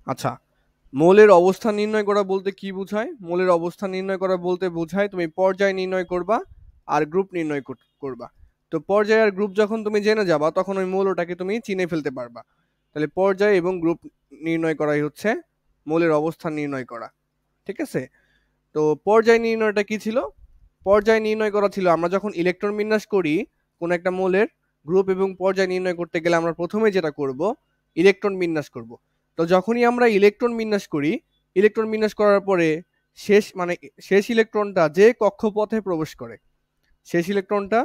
আচ্ছা, মৌলের অবস্থান নির্ণয় করা বলতে কি বোঝায়? মৌলের অবস্থান নির্ণয় করা বলতে বোঝায় তুমি পর্যায় নির্ণয় করবা আর গ্রুপ নির্ণয় করবা। তো পর্যায় আর গ্রুপ যখন তুমি জেনে যাবা তখন ওই মৌলটাকে তুমি চিনে ফেলতে পারবা। তাহলে পর্যায় এবং গ্রুপ নির্ণয় করাই হচ্ছে মৌলের অবস্থান নির্ণয় করা। ঠিক আছে? তো পর্যায় নির্ণয়টা কি ছিল? পর্যায় নির্ণয় করা ছিল আমরা যখন ইলেকট্রন বিন্যাস করি কোন একটা মৌলের গ্রুপ এবং পর্যায় নির্ণয় করতে গেলে আমরা প্রথমে যেটা করব ইলেকট্রন বিন্যাস করব। তো যখনই আমরা ইলেকট্রন বিন্যাস করি, ইলেকট্রন বিন্যাস করার পরে শেষ ইলেকট্রনটা যে কক্ষপথে প্রবেশ করে, শেষ ইলেকট্রনটা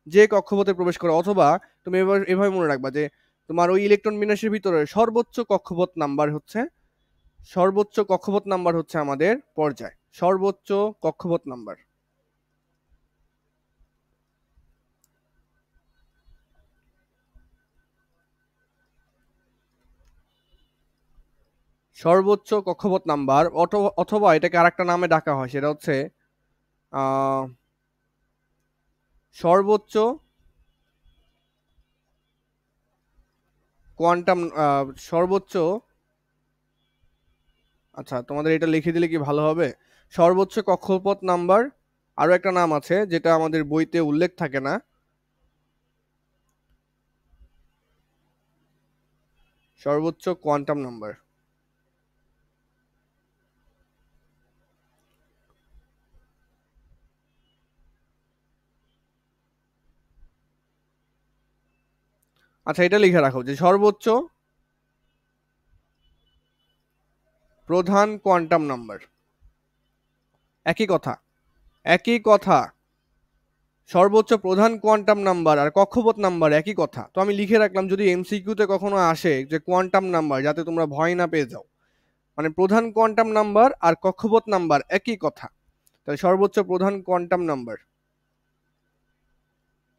যে কক্ষপথে প্রবেশ করে, অথবা তুমি এবার এভাবে মনে রাখবা যে তোমার ওই ইলেকট্রন বিন্যাসের ভিতরে সর্বোচ্চ কক্ষপথ নাম্বার হচ্ছে আমাদের পর্যায়, সর্বোচ্চ কক্ষপথ নাম্বার। সর্বোচ্চ কক্ষপথ নাম্বার অথবা এটাকে আরেকটা নামে ডাকা হয়, সেটা হচ্ছে আহ, সর্বোচ্চ কোয়ান্টাম সর্বোচ্চ, আচ্ছা তোমাদের এটা লিখে দিলে কি ভালো হবে? সর্বোচ্চ কক্ষপথ নাম্বার, আরো একটা নাম আছে যেটা আমাদের বইতে উল্লেখ থাকে না, সর্বোচ্চ কোয়ান্টাম নাম্বার। আচ্ছা এটা লিখে রাখো যে সর্বোচ্চ প্রধান কোয়ান্টাম নাম্বার। একই কথা, একই কথা, সর্বোচ্চ প্রধান কোয়ান্টাম নাম্বার আর কক্ষপথ নাম্বার একই কথা। তো আমি লিখে রাখলাম যদি এমসিকিউতে কখনো আসে যে কোয়ান্টাম নাম্বার, যাতে তোমরা ভয় না পেয়ে যাও। মানে প্রধান কোয়ান্টাম নাম্বার আর কক্ষপথ নাম্বার একই কথা, তাহলে সর্বোচ্চ প্রধান কোয়ান্টাম নাম্বার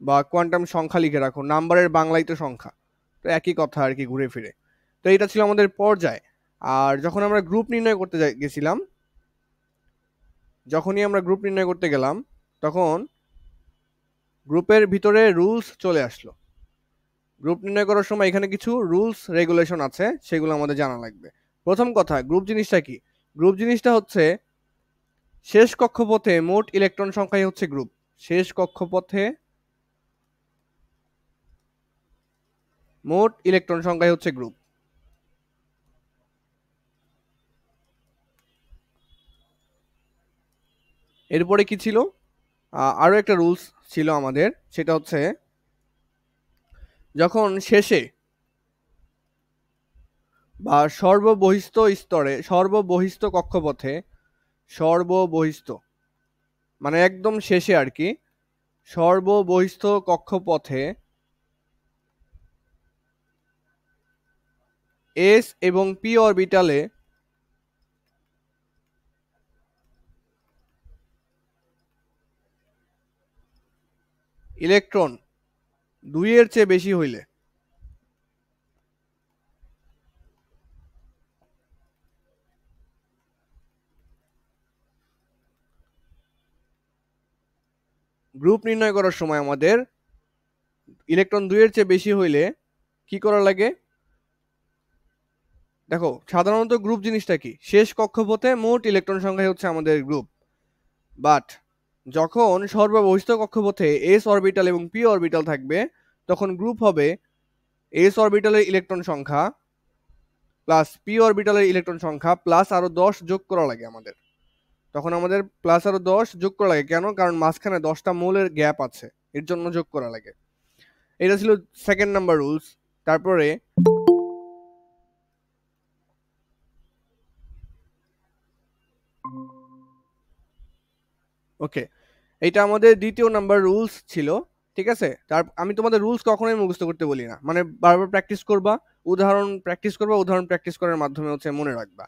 বা কোয়ান্টাম সংখ্যা লিখে রাখো, নাম্বারের বাংলায় তো সংখ্যা, তো একই কথা আর কি ঘুরে ফিরে। তো এটা ছিল আমাদের পর্যায়। আর যখন আমরা গ্রুপ নির্ণয় করতে গেছিলাম, যখনই আমরা গ্রুপ নির্ণয় করতে গেলাম তখন গ্রুপের ভিতরে রুলস চলে আসলো। গ্রুপ নির্ণয় করার সময় এখানে কিছু রুলস রেগুলেশন আছে, সেগুলো আমাদের জানা লাগবে। প্রথম কথা, গ্রুপ জিনিসটা কি? গ্রুপ জিনিসটা হচ্ছে শেষ কক্ষপথে মোট ইলেকট্রন সংখ্যাই হচ্ছে গ্রুপ। শেষ কক্ষপথে মোট ইলেকট্রন সংখ্যাই হচ্ছে গ্রুপ। এরপরে কি ছিল? আরো একটা রুলস ছিল আমাদের, সেটা হচ্ছে যখন শেষে বা সর্ববহিস্থ স্তরে, সর্ববহিস্থ কক্ষপথে, সর্ববহিস্থ মানে একদম শেষে আর কি, সর্ববহিস্থ কক্ষপথে এস এবং পি অরবিটালে ইলেকট্রন 2 এর চেয়ে বেশি হইলে, গ্রুপ নির্ণয় করার সময় আমাদের ইলেকট্রন 2 এর চেয়ে বেশি হইলে কি করা লাগে? দেখো সাধারণত গ্রুপ জিনিসটা কি? শেষ কক্ষপথে মোট ইলেকট্রন সংখ্যা হচ্ছে আমাদের গ্রুপ। বাট যখন সর্ববহিস্থ কক্ষপথে এস অরবিটাল এবং পি অরবিটাল থাকবে তখন গ্রুপ হবে এস অরবিটালের ইলেকট্রন সংখ্যা প্লাস পি অরবিটালের ইলেকট্রন সংখ্যা প্লাস আরো 10 যোগ করা লাগে আমাদের। তখন আমাদের প্লাস আরো 10 যোগ করা লাগে কেন? কারণ মাঝখানে 10টা মৌলের গ্যাপ আছে, এর জন্য যোগ করা লাগে। এটা ছিল সেকেন্ড নাম্বার রুলস। তারপরে ওকে, এটা আমাদের দ্বিতীয় নাম্বার রুলস ছিল। ঠিক আছে, আমি তোমাদের রুলস কখনোই মুখস্থ করতে বলি না, মানে বারবার প্র্যাকটিস করবা, উদাহরণ প্র্যাকটিস করার মাধ্যমে হচ্ছে মনে রাখবা।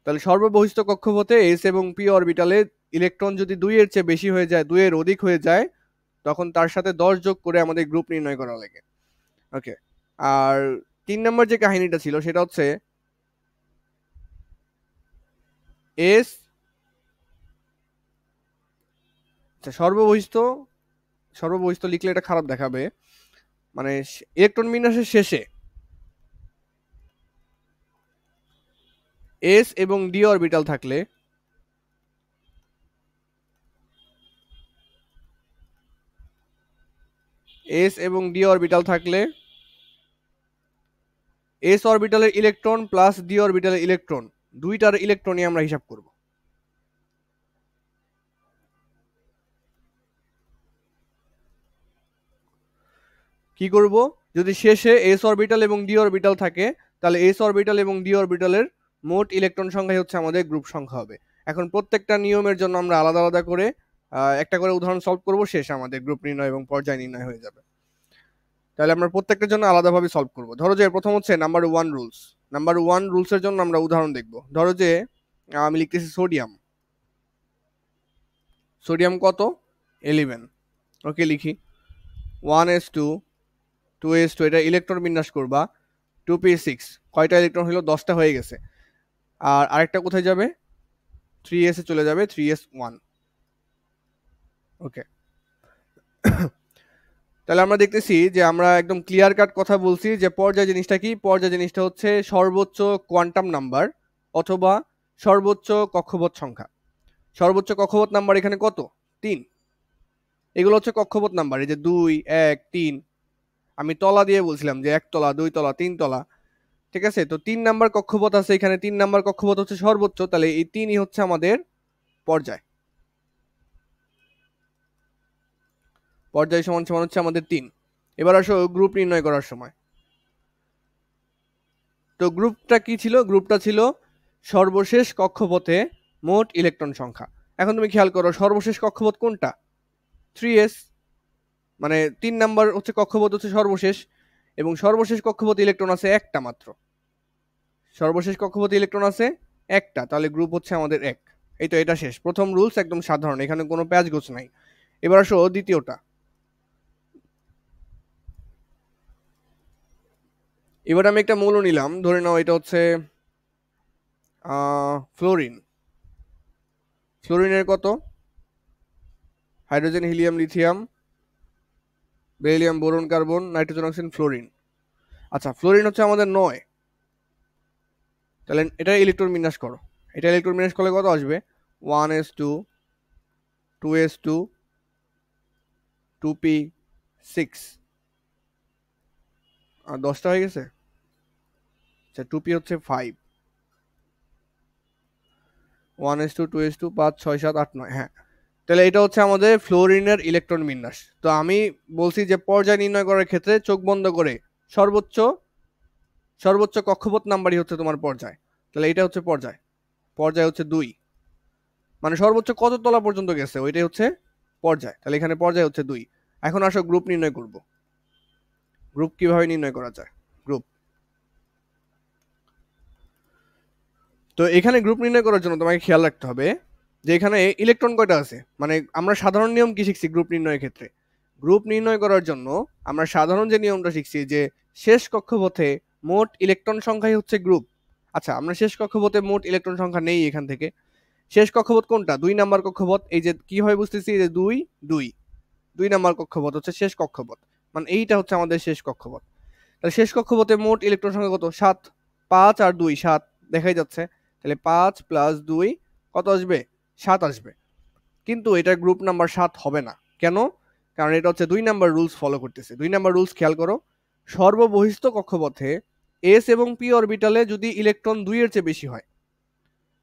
তাহলে সর্ববহিস্থ কক্ষপথে এস এবং পি অরবিটালে ইলেকট্রন যদি 2 এর চেয়ে বেশি হয়ে যায়, 2 এর অধিক হয়ে যায়, তখন তার সাথে 10 যোগ করে আমাদের গ্রুপ নির্ণয় করা লাগে। ওকে, আর 3 নম্বর যে কাহিনীটা ছিল সেটা হচ্ছে এস, আচ্ছা সর্ববহিস্থ লিখলে এটা খারাপ দেখাবে, মানে ইলেকট্রন বিন্যাসের শেষে এস এবং ডি অরবিটাল থাকলে এস এবং ডি অরবিটাল থাকলে এস অরবিটালের ইলেকট্রন প্লাস ডি অরবিটালের ইলেকট্রন দুইটার ইলেকট্রনই আমরা হিসাব করব। কি করব, যদি শেষে এস অরবিটাল এবং ডি অরবিটাল থাকে তাহলে এস অরবিটাল এবং ডি অরবিটালের মোট ইলেকট্রন সংখ্যাই হচ্ছে আমাদের গ্রুপ সংখ্যা হবে। এখন প্রত্যেকটা নিয়মের জন্য আমরা আলাদা আলাদা করে একটা করে উদাহরণ সলভ করব, শেষ আমাদের গ্রুপ নির্ণয় এবং পর্যায় নির্ণয় হয়ে যাবে। তাহলে আমরা প্রত্যেকটার জন্য আলাদাভাবে সলভ করব। ধরো যে প্রথম হচ্ছে number one rules. Number one রুলসের জন্য আমরা উদাহরণ দেখব। ধরো যে আমি লিখতেছি সোডিয়াম। সোডিয়াম কত? 11। ওকে, লিখি 1s2 2s2, এটা ইলেকট্রন বিন্যাস করবা 2p6। কয়টা ইলেকট্রন হলো? 10টা হয়ে গেছে। আর আরেকটা কোথায় যাবে? 3s এ চলে যাবে, 3s1। ওকে, তাহলে আমরা দেখতেছি যে আমরা একদম ক্লিয়ার কাট কথা বলছি যে পর্যায় জিনিসটা কি। পর্যায় জিনিসটা হচ্ছে সর্বোচ্চ কোয়ান্টাম নাম্বার অথবা সর্বোচ্চ কক্ষপথ সংখ্যা। সর্বোচ্চ কক্ষপথ নাম্বার এখানে কত? 3। এগুলো হচ্ছে কক্ষপথ নাম্বার, এই যে 2, 1, 3। আমি তলা দিয়ে বলছিলাম যে 1 তলা, 2 তলা, 3 তলা। ঠিক আছে, তো 3 নাম্বার কক্ষপথ আছে এখানে। 3 নাম্বার কক্ষপথ হচ্ছে সর্বোচ্চ, তাহলে এই 3ই হচ্ছে আমাদের পর্যায়। পর্যায় সমান সমান হচ্ছে আমাদের 3। এবার আসো গ্রুপ নির্ণয় করার সময়। তো গ্রুপটা কি ছিল? গ্রুপটা ছিল সর্বশেষ কক্ষপথে মোট ইলেকট্রন সংখ্যা। এখন তুমি খেয়াল করো সর্বশেষ কক্ষপথ কোনটা? 3s। মানে 3 নাম্বার হচ্ছে কক্ষপথ হচ্ছে সর্বশেষ, এবং সর্বশেষ কক্ষপথ ইলেকট্রন আছে একটা মাত্র। সর্বশেষ কক্ষপথ ইলেকট্রন আছে একটা, তাহলে গ্রুপ হচ্ছে আমাদের 1। এই তো, এটা শেষ। প্রথম রুলস একদম সাধারণ, এখানে কোনো প্যাচগোছ নাই। এবার আসো দ্বিতীয়টা। এবার আমি একটা মৌল নিলাম, ধরে নাও এটা হচ্ছে ফ্লোরিন। ফ্লোরিনের কত? Hydrogen, helium, lithium, beryllium, boron, carbon, nitrogen, oxygen, fluorine. আচ্ছা, ফ্লোরিন হচ্ছে আমাদের 9। তাহলে এটা ইলেকট্রন বিন্যাস করো। এটা ইলেকট্রন বিন্যাস করলে কত আসবে? 1s2 2s2 2p6। 10টা হয়ে গেছে। আচ্ছা, 2p হচ্ছে 5। 1s2 2s2 5 6 7 8 9। হ্যাঁ, তাহলে এটা হচ্ছে আমাদের ফ্লোরিনের ইলেকট্রন বিন্যাস। তো আমি বলছি যে পর্যায় নির্ণয় করার ক্ষেত্রে চোখ বন্ধ করে সর্বোচ্চ সর্বোচ্চ কক্ষপথ নাম্বারই হচ্ছে তোমার পর্যায়। তাহলে এটা হচ্ছে পর্যায়। পর্যায় হচ্ছে 2, মানে সর্বোচ্চ কত তলা পর্যন্ত গেছে ওইটাই হচ্ছে পর্যায়। তাহলে এখানে পর্যায় হচ্ছে 2। এখন আসো গ্রুপ নির্ণয় করব। গ্রুপ কিভাবে নির্ণয় করা যায়? গ্রুপ, তো এখানে গ্রুপ নির্ণয় করার জন্য তোমাকে খেয়াল রাখতে হবে যে এখানে ইলেকট্রন কয়টা আছে। মানে আমরা সাধারণ নিয়ম কি শিখছি গ্রুপ নির্ণয়ের ক্ষেত্রে? গ্রুপ নির্ণয় করার জন্য আমরা সাধারণ যে নিয়মটা শিখছি যে শেষ কক্ষপথে মোট ইলেকট্রন সংখ্যাই হচ্ছে গ্রুপ। আচ্ছা, আমরা শেষ কক্ষপথে মোট ইলেকট্রন সংখ্যা নেই এখান থেকে। শেষ কক্ষপথ কোনটা? 2 নাম্বার কক্ষপথ। এই যে কি হয় বুঝতেছি যে 2 2 2 নাম্বার কক্ষপথ হচ্ছে শেষ কক্ষপথ, মানে এইটা হচ্ছে আমাদের শেষ কক্ষপথ। তাহলে শেষ কক্ষপথে মোট ইলেকট্রন সংখ্যা কত? 7। 5 আর 2 7 দেখাই যাচ্ছে। তাহলে 5 প্লাস 2 কত আসবে? 7 আসবে। কিন্তু এটা গ্রুপ নাম্বার 7 হবে না। কেন? কারণ এটা হচ্ছে 2 নাম্বার রুলস ফলো করতেছে। 2 নাম্বার রুলস খেয়াল করো। সর্ববহিস্থ কক্ষপথে এস এবং পি অরবিটালে যদি ইলেকট্রন 2 এর চেয়ে বেশি হয়,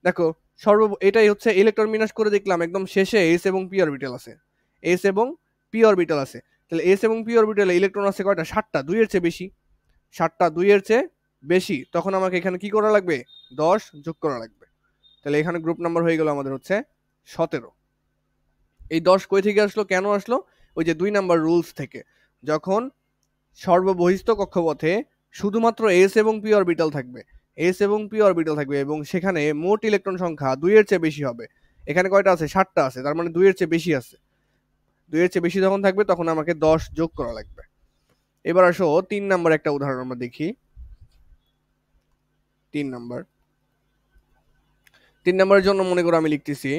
দেখো এটাই হচ্ছে ইলেকট্রন বিন্যাস করে দেখলাম একদম শেষে এস এবং পি অরবিটাল আছে। এস এবং পি অরবিটাল আছে। তাহলে এস এবং পি অরবিটালে ইলেকট্রন আছে কয়টা? 7টা, 2 এর চেয়ে বেশি। 7টা 2 এর চেয়ে বেশি, তখন আমাকে এখানে কি করা লাগবে? 10 যোগ করা লাগবে। তাহলে এখানে গ্রুপ নাম্বার হয়ে গেল আমাদের হচ্ছে 17। এই 10 কই থেকে আসলো? কেন আসলো? ওই যে 2 নাম্বার রুলস থেকে। যখন সর্ববহিস্থ কক্ষপথে শুধুমাত্র এস এবং পি অরবিটাল থাকবে, এস এবং পি অরবিটাল থাকবে, এবং সেখানে মোট ইলেকট্রন সংখ্যা 2 এর চেয়ে বেশি হবে। এখানে কয়টা আছে? 7টা আছে, তার মানে 2 এর চেয়ে বেশি আছে। 2 এর চেয়ে বেশি যখন থাকবে তখন আমাকে 10 যোগ করা লাগবে। এবার আসো 3 নাম্বার একটা উদাহরণ আমরা দেখি। 3 নাম্বার 3 নাম্বারের জন্য মনে করো আমি লিখতেছি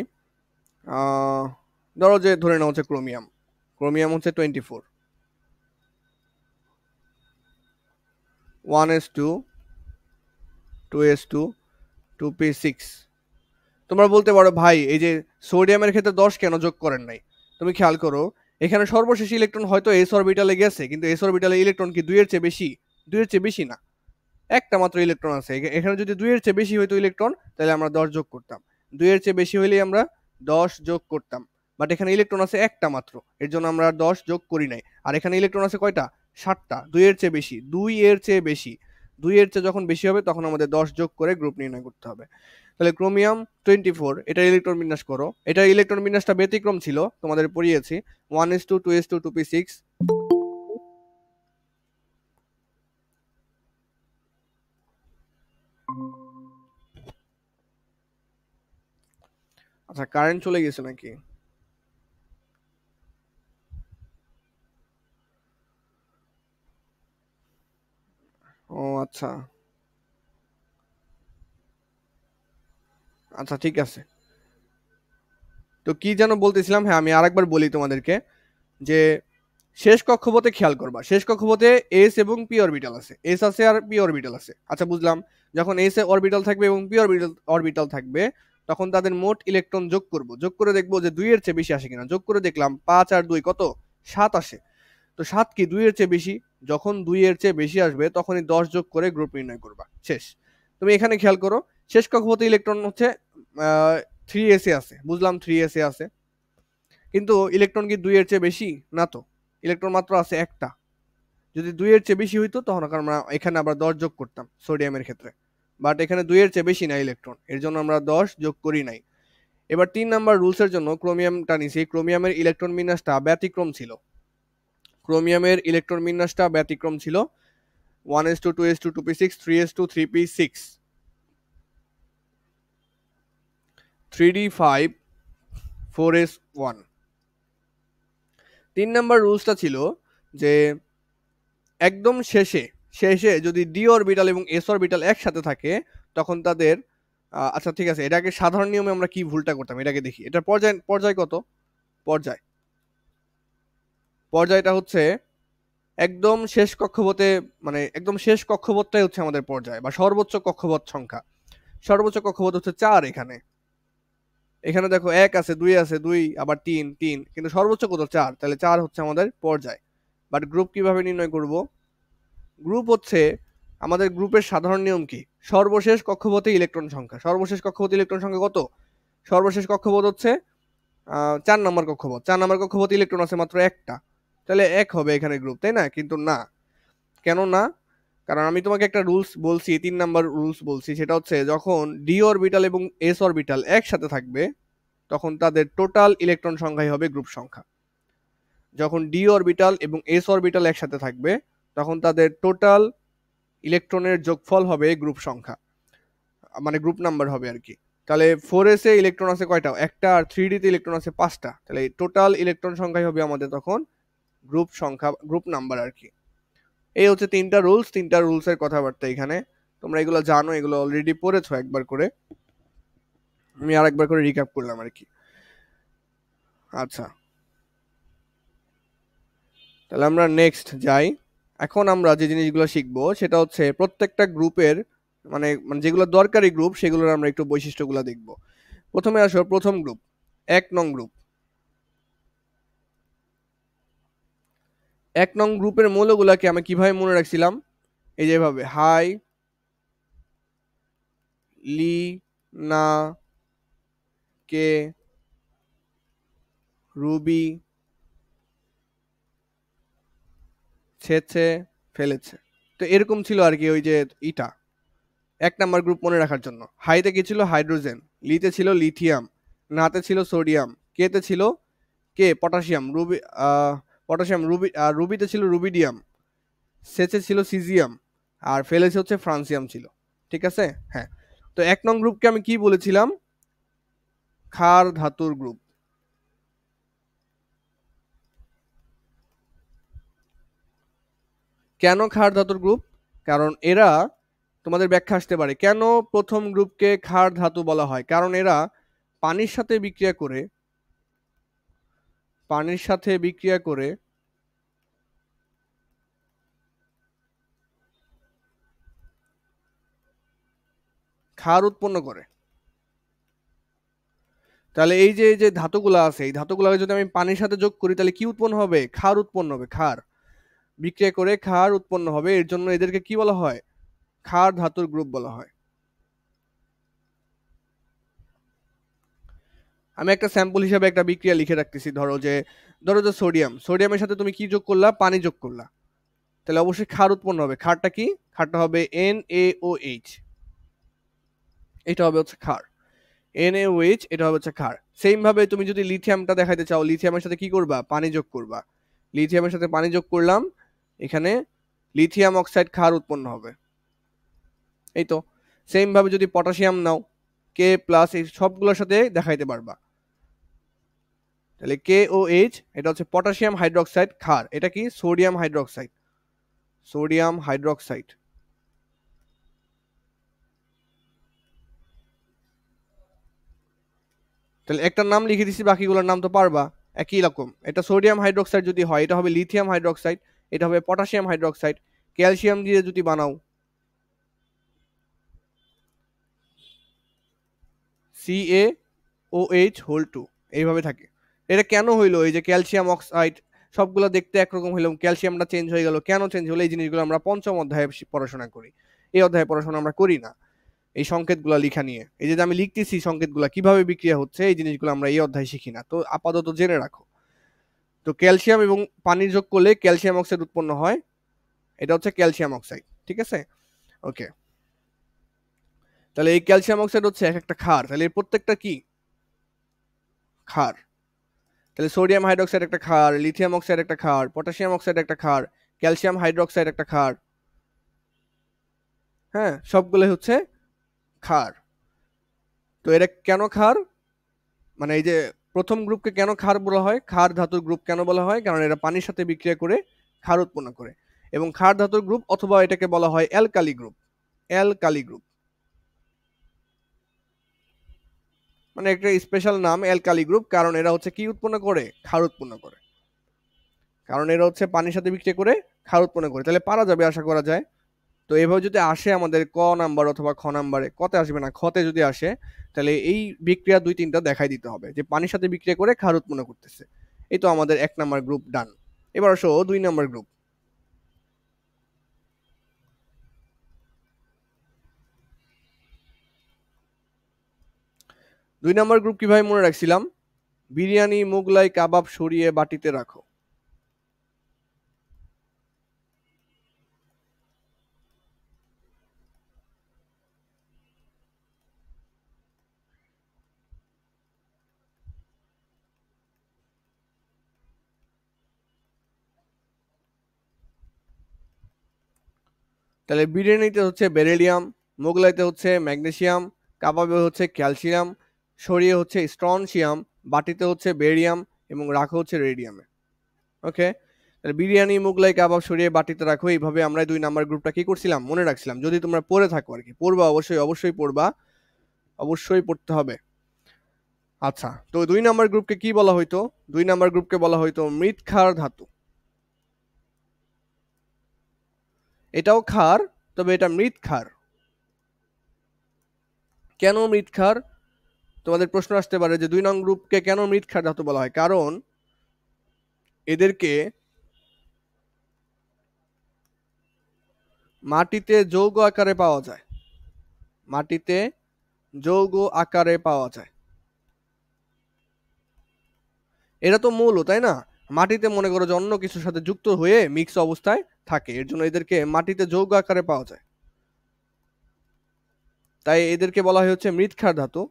ধরো যে ধরে নাও হচ্ছে ক্রোমিয়াম। ক্রোমিয়াম হচ্ছে 24। 1s2 2s2 2p6। তোমরা বলতে পারো ভাই এই যে সোডিয়ামের ক্ষেত্রে 10 কেন যোগ করেন নাই? তুমি খেয়াল করো, এখানে সর্বশেষ ইলেকট্রন হয়তো s অরবিটালে গেছে, কিন্তু s অরবিটালে ইলেকট্রন কি 2 এর চেয়ে বেশি? 2 এর চেয়ে বেশি না, একটা মাত্র ইলেকট্রন আছে। এখানে যদি 2 এর চেয়ে বেশি হইতো ইলেকট্রন, তাহলে আমরা 10 যোগ করতাম। 2 এর চেয়ে বেশি হইলেই আমরা 10 যোগ করতাম। বাট এখানে ইলেকট্রন আছে একটা মাত্র, এর জন্য আমরা 10 যোগ করি নাই। আর এখানে ইলেকট্রন আছে কয়টা? 7টা। 2 এর চেয়ে বেশি, 2 এর চেয়ে বেশি, 2 এর চেয়ে যখন বেশি হবে তখন আমাদের 10 যোগ করে গ্রুপ নির্ণয় করতে হবে। তাহলে ক্রোমিয়াম 24, এটার ইলেকট্রন বিন্যাস করো। এটার ইলেকট্রন বিন্যাসটা ব্যতিক্রম ছিল, তোমাদের পড়িয়েছি 1s2 2s2 2p6। আচ্ছা, কারেন্ট চলে গেছে নাকি? ও আচ্ছা, আচ্ছা ঠিক আছে। তো কি যেন বলতেছিলাম, হ্যাঁ আমি আরেকবার বলি তোমাদেরকে, যে শেষ কক্ষপথে খেয়াল করবা, শেষ কক্ষপথে এস এবং পি অরবিটাল আছে, এস আছে আর পি অরবিটাল আছে। আচ্ছা বুঝলাম, যখন এস এ অরবিটাল থাকবে এবং পি অরবিটাল অরবিটাল থাকবে, তখন তাদের মোট ইলেকট্রন যোগ করব, যোগ করে দেখবো যে 2 এর চেয়ে বেশি আসে কিনা। যোগ করে দেখলাম 5 আর 2 কত? 7 আসে। তো 7 কি 2 এর চেয়ে বেশি? যখন 2 এর চেয়ে বেশি আসবে তখনই 10 যোগ করে গ্রুপ নির্ণয় করবা, শেষ। তুমি এখানে খেয়াল করো, শেষ কক্ষপথে ইলেকট্রন হচ্ছে 3s এ আছে, বুঝলাম 3s এ আছে, কিন্তু ইলেকট্রন কি 2 এর চেয়ে বেশি? না তো, ইলেকট্রন মাত্র আছে একটা। যদি 2 এর চেয়ে বেশি হইতো তখন আমরা এখানে আবার 10 যোগ করতাম সোডিয়ামের ক্ষেত্রে। বাট এখানে 2 এর চেয়ে বেশি না ইলেকট্রন, এর জন্য আমরা 10 যোগ করি নাই। এবার 3 নাম্বার রুলসের জন্য ক্রোমিয়ামটা নিছি। ক্রোমিয়ামের ইলেকট্রন বিন্যাসটা ব্যতিক্রম ছিল, ক্রোমিয়ামের ইলেকট্রন বিন্যাসটা ব্যতিক্রম ছিল। 1s2 2s2 2p6 3s2 3p6 3d5 4s1। 3 number রুলসটা ছিল যে একদম শেষে, শেষে যদি ডি অরবিটাল এবং এস অরবিটাল একসাথে থাকে তখন তাদের আচ্ছা ঠিক আছে, এটাকে সাধারণ নিয়মে আমরা কি ভুলটা করতাম এটাকে দেখি। এটার পর্যায় পর্যায় কত? পর্যায়, পর্যায়টা হচ্ছে একদম শেষ কক্ষপথে, মানে একদম শেষ কক্ষপথটাই হচ্ছে আমাদের পর্যায় বা সর্বোচ্চ কক্ষপথ সংখ্যা। সর্বোচ্চ কক্ষপথ হচ্ছে 4 এখানে। এখানে দেখো 1 আছে, 2 আছে, 2 আবার 3 3, কিন্তু সর্বোচ্চ কত? 4, তাহলে 4 হচ্ছে আমাদের পর্যায়। বাট গ্রুপ কিভাবে নির্ণয় করব? গ্রুপ হচ্ছে আমাদের গ্রুপের সাধারণ নিয়ম কি? সর্বশেষ কক্ষপথে ইলেকট্রন সংখ্যা। সর্বশেষ কক্ষপথে ইলেকট্রন সংখ্যা কত? সর্বশেষ কক্ষপথ হচ্ছে 4 নম্বর কক্ষপথ। 4 নম্বর কক্ষপথে ইলেকট্রন আছে মাত্র একটা, তাহলে 1 হবে এখানে গ্রুপ, তাই না? কিন্তু না, কেন না? কারণ আমি তোমাকে একটা রুলস বলছি, 3 নাম্বার রুলস বলছি, সেটা হচ্ছে যখন ডি অরবিটাল এবং এস অরবিটাল একসাথে থাকবে তখন তাদের টোটাল ইলেকট্রন সংখ্যাই হবে গ্রুপ সংখ্যা। যখন ডি অরবিটাল এবং এস অরবিটাল একসাথে থাকবে তখন তাদের টোটাল ইলেকট্রনের যোগফল হবে গ্রুপ সংখ্যা, মানে গ্রুপ নাম্বার হবে আর কি। তাহলে 4s এ ইলেকট্রন আছে কয়টা? একটা। আর 3d তে ইলেকট্রন আছে 5টা, তাহলে টোটাল ইলেকট্রন সংখ্যাই হবে আমাদের তখন গ্রুপ সংখ্যা, গ্রুপ নাম্বার আর কি। এই হচ্ছে 3টা রুলস, 3টা রুলসের কথাবার্তা এখানে। তোমরা এগুলো জানো, এগুলো অলরেডি পড়েছো একবার করে, আমি আরেকবার করে রিক্যাপ করলাম আর কি। আচ্ছা, তাহলে আমরা নেক্সট যাই। এখন আমরা যে জিনিসগুলো শিখবো সেটা হচ্ছে প্রত্যেকটা গ্রুপের, মানে মানে যেগুলো দরকারি গ্রুপ সেগুলোর আমরা একটু বৈশিষ্ট্যগুলো দেখব। প্রথমে আসো প্রথম গ্রুপ, 1 নং গ্রুপ। 1 নং গ্রুপের মৌলগুলাকে আমি কিভাবে মনে রাখছিলাম? এই যেভাবে হাই, লি, না, কে, রুবি, ছেছে, ফেলেছে। তো এরকম ছিল আর কি ওই যে ইটা 1 নাম্বার গ্রুপ মনে রাখার জন্য। হাইতে কি ছিল? হাইড্রোজেন। লিতে ছিল লিথিয়াম। নাতে ছিল সোডিয়াম। কেতে ছিল কে পটাশিয়াম। রুবি পটাশিয়াম। রুবিতে ছিল রুবিডিয়াম। সেচে ছিল সিজিয়াম। আর ফেলেছে হচ্ছে ফ্রান্সিয়াম ছিল। ঠিক আছে? হ্যাঁ। তো 1 নং গ্রুপকে আমি কি বলেছিলাম? ক্ষার ধাতুর গ্রুপ। কেন ক্ষার ধাতুর গ্রুপ? কারণ এরা, তোমাদের ব্যাখ্যা আসতে পারে কেন প্রথম গ্রুপকে ক্ষার ধাতু বলা হয়। কারণ এরা পানির সাথে বিক্রিয়া করে, পানির সাথে বিক্রিয়া করে ক্ষার উৎপন্ন করে। তাহলে এই যে ধাতুগুলো আছে, এই ধাতুগুলোকে যদি আমি পানির সাথে যোগ করি তাহলে কি উৎপন্ন হবে? ক্ষার উৎপন্ন হবে। ক্ষার বিক্রিয়া করে ক্ষার উৎপন্ন হবে, এর জন্য এদেরকে কি বলা হয়? ক্ষার ধাতুর গ্রুপ বলা হয়। আমি একটা স্যাম্পল হিসেবে একটা বিক্রিয়া লিখে রাখতেছি। ধরো যে সোডিয়ামের সাথে তুমি কি যোগ করলা? পানি যোগ করলা, তাহলে অবশ্যই ক্ষার উৎপন্ন হবে। ক্ষারটা কি? ক্ষারটা হবে NaOH, এটা হবে হচ্ছে ক্ষার। NaOH এটা হবে হচ্ছে ক্ষার। সেম ভাবে তুমি যদি লিথিয়ামটা দেখাইতে চাও, লিথিয়ামের সাথে কি করবা? পানি যোগ করবা। লিথিয়ামের সাথে পানি যোগ করলাম, এখানে লিথিয়াম অক্সাইড ক্ষার উৎপন্ন হবে। এই তো সেম ভাবে যদি পটাশিয়াম নাও, K+, এই সবগুলোর সাথে দেখাইতে পারবা। তাহলে KOH এটা হচ্ছে পটাশিয়াম হাইড্রোক্সাইড ক্ষার। এটা কি? Sodium hydroxide. Sodium hydroxide. তাহলে একটা নাম লিখে দিছি, বাকিগুলোর নাম তো পারবা একই রকম। এটা সোডিয়াম হাইড্রোক্সাইড যদি হয়, এটা হবে লিথিয়াম হাইড্রোক্সাইড, এটা হবে পটাশিয়াম হাইড্রোক্সাইড। ক্যালসিয়াম দিয়ে যদি বানাও, CaOH2, এইভাবে থাকে। এটা কেন হইলো? এই যে ক্যালসিয়াম অক্সাইড সবগুলো দেখতে একরকম হইলো, ক্যালসিয়ামটা চেঞ্জ হয়ে গেল, কেন চেঞ্জ হলো? এই জিনিসগুলো আমরা পঞ্চম অধ্যায়ে পড়াশোনা করি। এই অধ্যায়ে পড়াশোনা আমরা করি না এই সংকেতগুলো লিখা নিয়ে। এই যে আমি লিখতেছি সংকেতগুলো কিভাবে বিক্রিয়া হচ্ছে, এই জিনিসগুলো আমরা এই অধ্যায়ে শিখি না, তো আপাতত জেনে রাখো। তো ক্যালসিয়াম এবং পানি যোগ করলে ক্যালসিয়াম অক্সাইড উৎপন্ন হয়, এটা হচ্ছে ক্যালসিয়াম অক্সাইড। ঠিক আছে, ওকে। তাহলে এই ক্যালসিয়াম অক্সাইড হচ্ছে এক একটা ক্ষার। তাহলে এর প্রত্যেকটা কি? ক্ষার। তাহলে সোডিয়াম হাইড্রোক্সাইড একটা ক্ষার, লিথিয়াম অক্সাইড একটা ক্ষার, পটাশিয়াম অক্সাইড একটা ক্ষার, ক্যালসিয়াম হাইড্রোক্সাইড একটা ক্ষার। হ্যাঁ, সবগুলো হচ্ছে ক্ষার। তো এরা কেন ক্ষার? মানে এই যে প্রথম গ্রুপকে কেন ক্ষার বলা হয়? ক্ষার ধাতুর গ্রুপ কেন বলা হয়? কারণ এরা পানির সাথে বিক্রিয়া করে ক্ষার উৎপন্ন করে। এবং ক্ষার ধাতুর গ্রুপ, অথবা এটাকে বলা হয় অ্যালকালি গ্রুপ। অ্যালকালি গ্রুপ মানে একটা স্পেশাল নাম অ্যালকালি গ্রুপ, কারণ এরা হচ্ছে কি উৎপন্ন করে? ক্ষার উৎপন্ন করে। কারণ এরা হচ্ছে পানির সাথে বিক্রিয়া করে ক্ষার উৎপন্ন করে। তাহলে পারা যাবে, আশা করা যায়। তো এভাবে যদি আসে আমাদের ক নাম্বার অথবা খ নাম্বারে, কতে আসবে না, খতে যদি আসে, তাহলে এই বিক্রিয়া দুই তিনটা দেখাই দিতে হবে যে পানির সাথে বিক্রিয়া করে ক্ষার উৎপন্ন করতেছে। এই তো আমাদের 1 নাম্বার গ্রুপ ডান। এবার আসো 2 নাম্বার গ্রুপ। 2 নাম্বার গ্রুপ কিভাবে মনে রাখছিলাম? বিরিয়ানি, মোগলাই, কাবাব সরিয়ে বাটিতে রাখো। তাহলে বিরিয়ানিতে হচ্ছে বেরিলিয়াম, মোগলাইতে হচ্ছে ম্যাগনেসিয়াম, কাবাবে হচ্ছে ক্যালসিয়াম, সরিয়ে হচ্ছে স্ট্রনসিয়াম, বাটিতে হচ্ছে বেরিয়াম, এবং রাখো হচ্ছে রেডিয়ামে। ওকে। তাহলে বিরিয়ানি, মোগলাই, কাবাব সরিয়ে বাটিতে রাখো, এইভাবে আমরা 2 নাম্বার গ্রুপটা কি করছিলাম? মনে রাখছিলাম। যদি তোমরা পড়ে থাকো আর কি, পড়বা অবশ্যই, অবশ্যই পড়বা, অবশ্যই পড়তে হবে। আচ্ছা, তো 2 নাম্বার গ্রুপকে কি বলা হইতো? 2 নাম্বার গ্রুপকে বলা হইতো মৃৎক্ষার ধাতু। এটাও ক্ষার, তবে এটা মৃৎক্ষার। কেন মৃৎক্ষার? তোমাদের প্রশ্ন আসতে পারে যে 2 নং গ্রুপকে কেন মৃৎক্ষার ধাতু বলা হয়? কারণ এদেরকে মাটিতে যৌগ আকারে পাওয়া যায়। মাটিতে যৌগ আকারে পাওয়া যায়। এটা তো মৌল, তাই না? মাটিতে মনে করো যে অন্য কিছুর সাথে যুক্ত হয়ে মিক্স অবস্থায় থাকে, এর জন্য এদেরকে মাটিতে যৌগ আকারে পাওয়া যায়। তাই এদেরকে বলা হয় হচ্ছে মৃৎক্ষার ধাতু।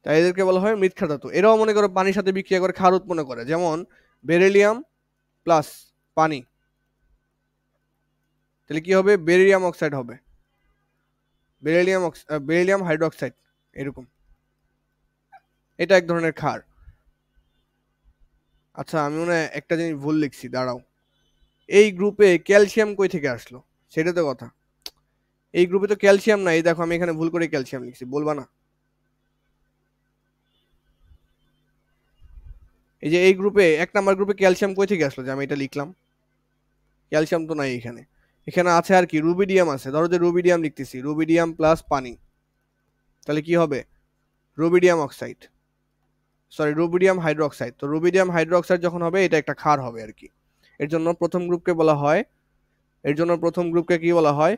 তাই এদেরকে বলা হয় মৃৎক্ষার ধাতু। এরাও মনে করো পানির সাথে বিক্রিয়া করে ক্ষার উৎপন্ন করে, যেমন বেরিলিয়াম প্লাস পানি, তাহলে কি হবে? বেরিলিয়াম অক্সাইড হবে, বেরিলিয়াম হাইড্রোক্সাইড, এরকম। এটা এক ধরনের ক্ষার। আচ্ছা, আমি মনে হয় একটা জিনিস ভুল লিখছি, দাঁড়াও। এই গ্রুপে ক্যালসিয়াম কই থেকে আসলো? সেটা তো কথা। এই গ্রুপে তো ক্যালসিয়াম নাই, দেখো আমি এখানে ভুল করে ক্যালসিয়াম লিখছি, বলবা না? এই যে এই গ্রুপে 1 নাম্বার গ্রুপে ক্যালসিয়াম কই থেকে আসলো যে আমি এটা লিখলাম? ক্যালসিয়াম তো নাই এখানে। এখানে আছে আর কি রুবিডিয়াম আছে, ধরো যে রুবিডিয়াম লিখতেছি, রুবিডিয়াম প্লাস পানি, তাহলে কি হবে? Rubidium oxide, sorry rubidium hydroxide. তো রুবিডিয়াম হাইড্রোক্সাইড যখন হবে এটা একটা ক্ষার হবে আর কি। এর জন্য প্রথম গ্রুপকে বলা হয়, এর জন্য প্রথম গ্রুপকে কি বলা হয়?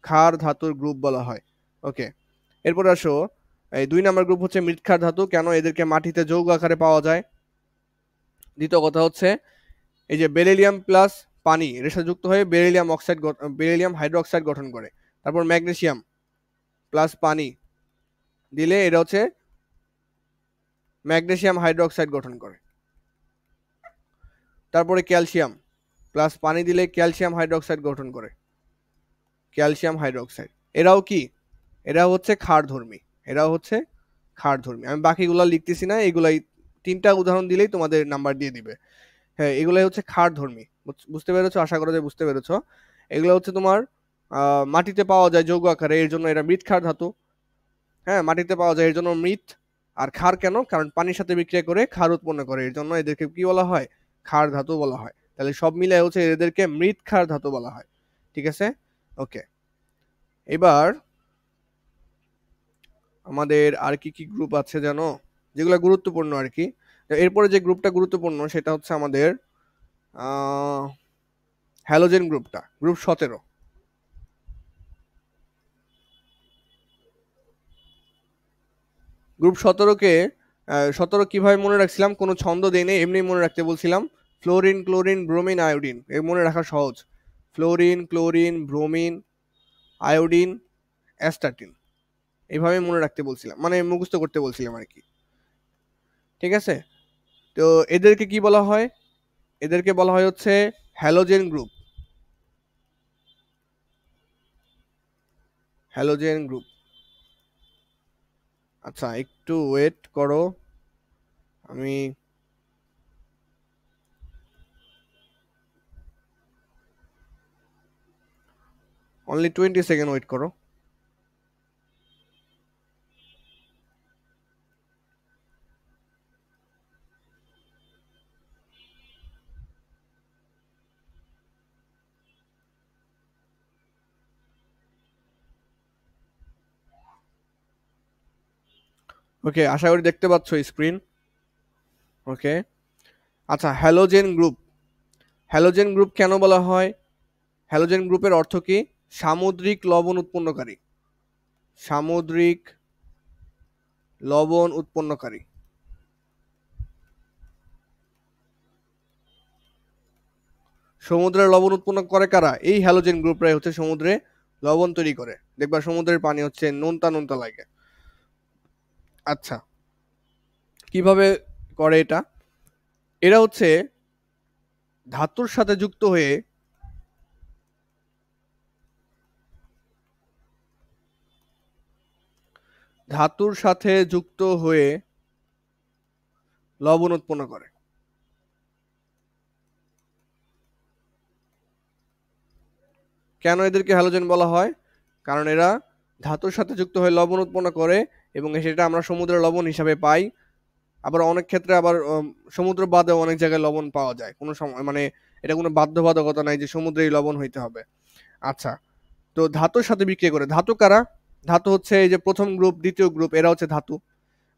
ক্ষার ধাতুর গ্রুপ বলা হয়। ওকে, এরপর আসো, এই 2 নাম্বার গ্রুপ হচ্ছে মৃৎক্ষার ধাতু। কেন? এদেরকে মাটিতে যৌগ আকারে পাওয়া যায়। দ্বিতীয় কথা হচ্ছে এই যে বেরিলিয়াম প্লাস পানি এর সাথে যুক্ত হয়ে বেরিলিয়াম অক্সাইড, বেরিলিয়াম হাইড্রোক্সাইড গঠন করে। তারপর ম্যাগনেসিয়াম প্লাস পানি দিলে এটা হচ্ছে ম্যাগনেসিয়াম হাইড্রোক্সাইড গঠন করে। তারপরে ক্যালসিয়াম প্লাস পানি দিলে ক্যালসিয়াম হাইড্রোক্সাইড গঠন করে, ক্যালসিয়াম হাইড্রোক্সাইড। এরাও কি? এরা হচ্ছে ক্ষারধর্মী, এরাও হচ্ছে ক্ষারধর্মী। আমি বাকিগুলো লিখতেছি না, এগুলাই 3টা উদাহরণ দিলেই তোমাদের নাম্বার দিয়ে দিবে। হ্যাঁ, এগুলাই হচ্ছে ক্ষারধর্মী। বুঝতে পেরেছো? আশা করা যায় বুঝতে পেরেছো। এগুলো হচ্ছে তোমার মাটিতে পাওয়া যায় যৌগ আকারে, এর জন্য এরা মৃৎক্ষার ধাতু। হ্যাঁ, মাটিতে পাওয়া যায় এর জন্য মৃৎ। আর ক্ষার কেন? কারণ পানির সাথে বিক্রিয়া করে ক্ষার উৎপন্ন করে, এর জন্য এদেরকে কি বলা হয়? ক্ষার ধাতু বলা হয়। তাহলে সব মিলে হচ্ছে এদেরকে মৃৎক্ষার ধাতু বলা হয়। ঠিক আছে? ওকে, এবার আমাদের আর কি কি গ্রুপ আছে জানো, যেগুলো গুরুত্বপূর্ণ আর কি। এরপরে যে গ্রুপটা গুরুত্বপূর্ণ সেটা হচ্ছে আমাদের হ্যালোজেন গ্রুপটা, গ্রুপ 17। গ্রুপ 17কে 17 কিভাবে মনে রাখছিলাম? কোনো ছন্দ দেই নেই, এমনি মনে রাখতে বলছিলাম। ফ্লোরিন, ক্লোরিন, ব্রোমিন, আয়োডিন, এ মনে রাখা সহজ। Fluorine, chlorine, bromine, iodine, astatine, এইভাবে মনে রাখতে বলছিলাম, মানে মুখস্থ করতে বলছিলাম আর কি। ঠিক আছে? তো এদেরকে কি বলা হয়? এদেরকে বলা হয় হচ্ছে হ্যালোজেন গ্রুপ, হ্যালোজেন গ্রুপ। আচ্ছা একটু ওয়েট করো, আমি অনলি 20 সেকেন্ড ওয়েট করো। ওকে, আশা করি দেখতে পাচ্ছ স্ক্রিন। ওকে, আচ্ছা হ্যালোজেন গ্রুপ, হ্যালোজেন গ্রুপ কেন বলা হয়? হ্যালোজেন গ্রুপের অর্থ কি? সামুদ্রিক লবণ উৎপন্নকারী, সামুদ্রিক লবণ উৎপন্নকারী। সমুদ্রের লবণ উৎপন্ন করে কারা? এই হ্যালোজেন গ্রুপরাই হচ্ছে সমুদ্রে লবণ তৈরি করে। দেখবা সমুদ্রের পানি হচ্ছে নোনতা নোনতা লাগে। আচ্ছা, কিভাবে করে এটা? এরা হচ্ছে ধাতুর সাথে যুক্ত হয়ে, ধাতুর সাথে যুক্ত হয়ে লবণ উৎপন্ন করে। কেন এদেরকে হ্যালোজেন বলা হয়? কারণ এরা ধাতুর সাথে যুক্ত হয়ে লবণ উৎপন্ন করে এবং সেটা আমরা সমুদ্রের লবণ হিসাবে পাই। আবার অনেক ক্ষেত্রে আবার সমুদ্র বাদেও অনেক জায়গায় লবণ পাওয়া যায়, কোনো সময় মানে এটা কোনো বাধ্যবাধকতা নাই যে সমুদ্রেই লবণ হইতে হবে। আচ্ছা, তো ধাতুর সাথে বিক্রিয়া করে। ধাতু কারা? ধাতু হচ্ছে এই যে প্রথম গ্রুপ, দ্বিতীয় গ্রুপ, এরা হচ্ছে ধাতু।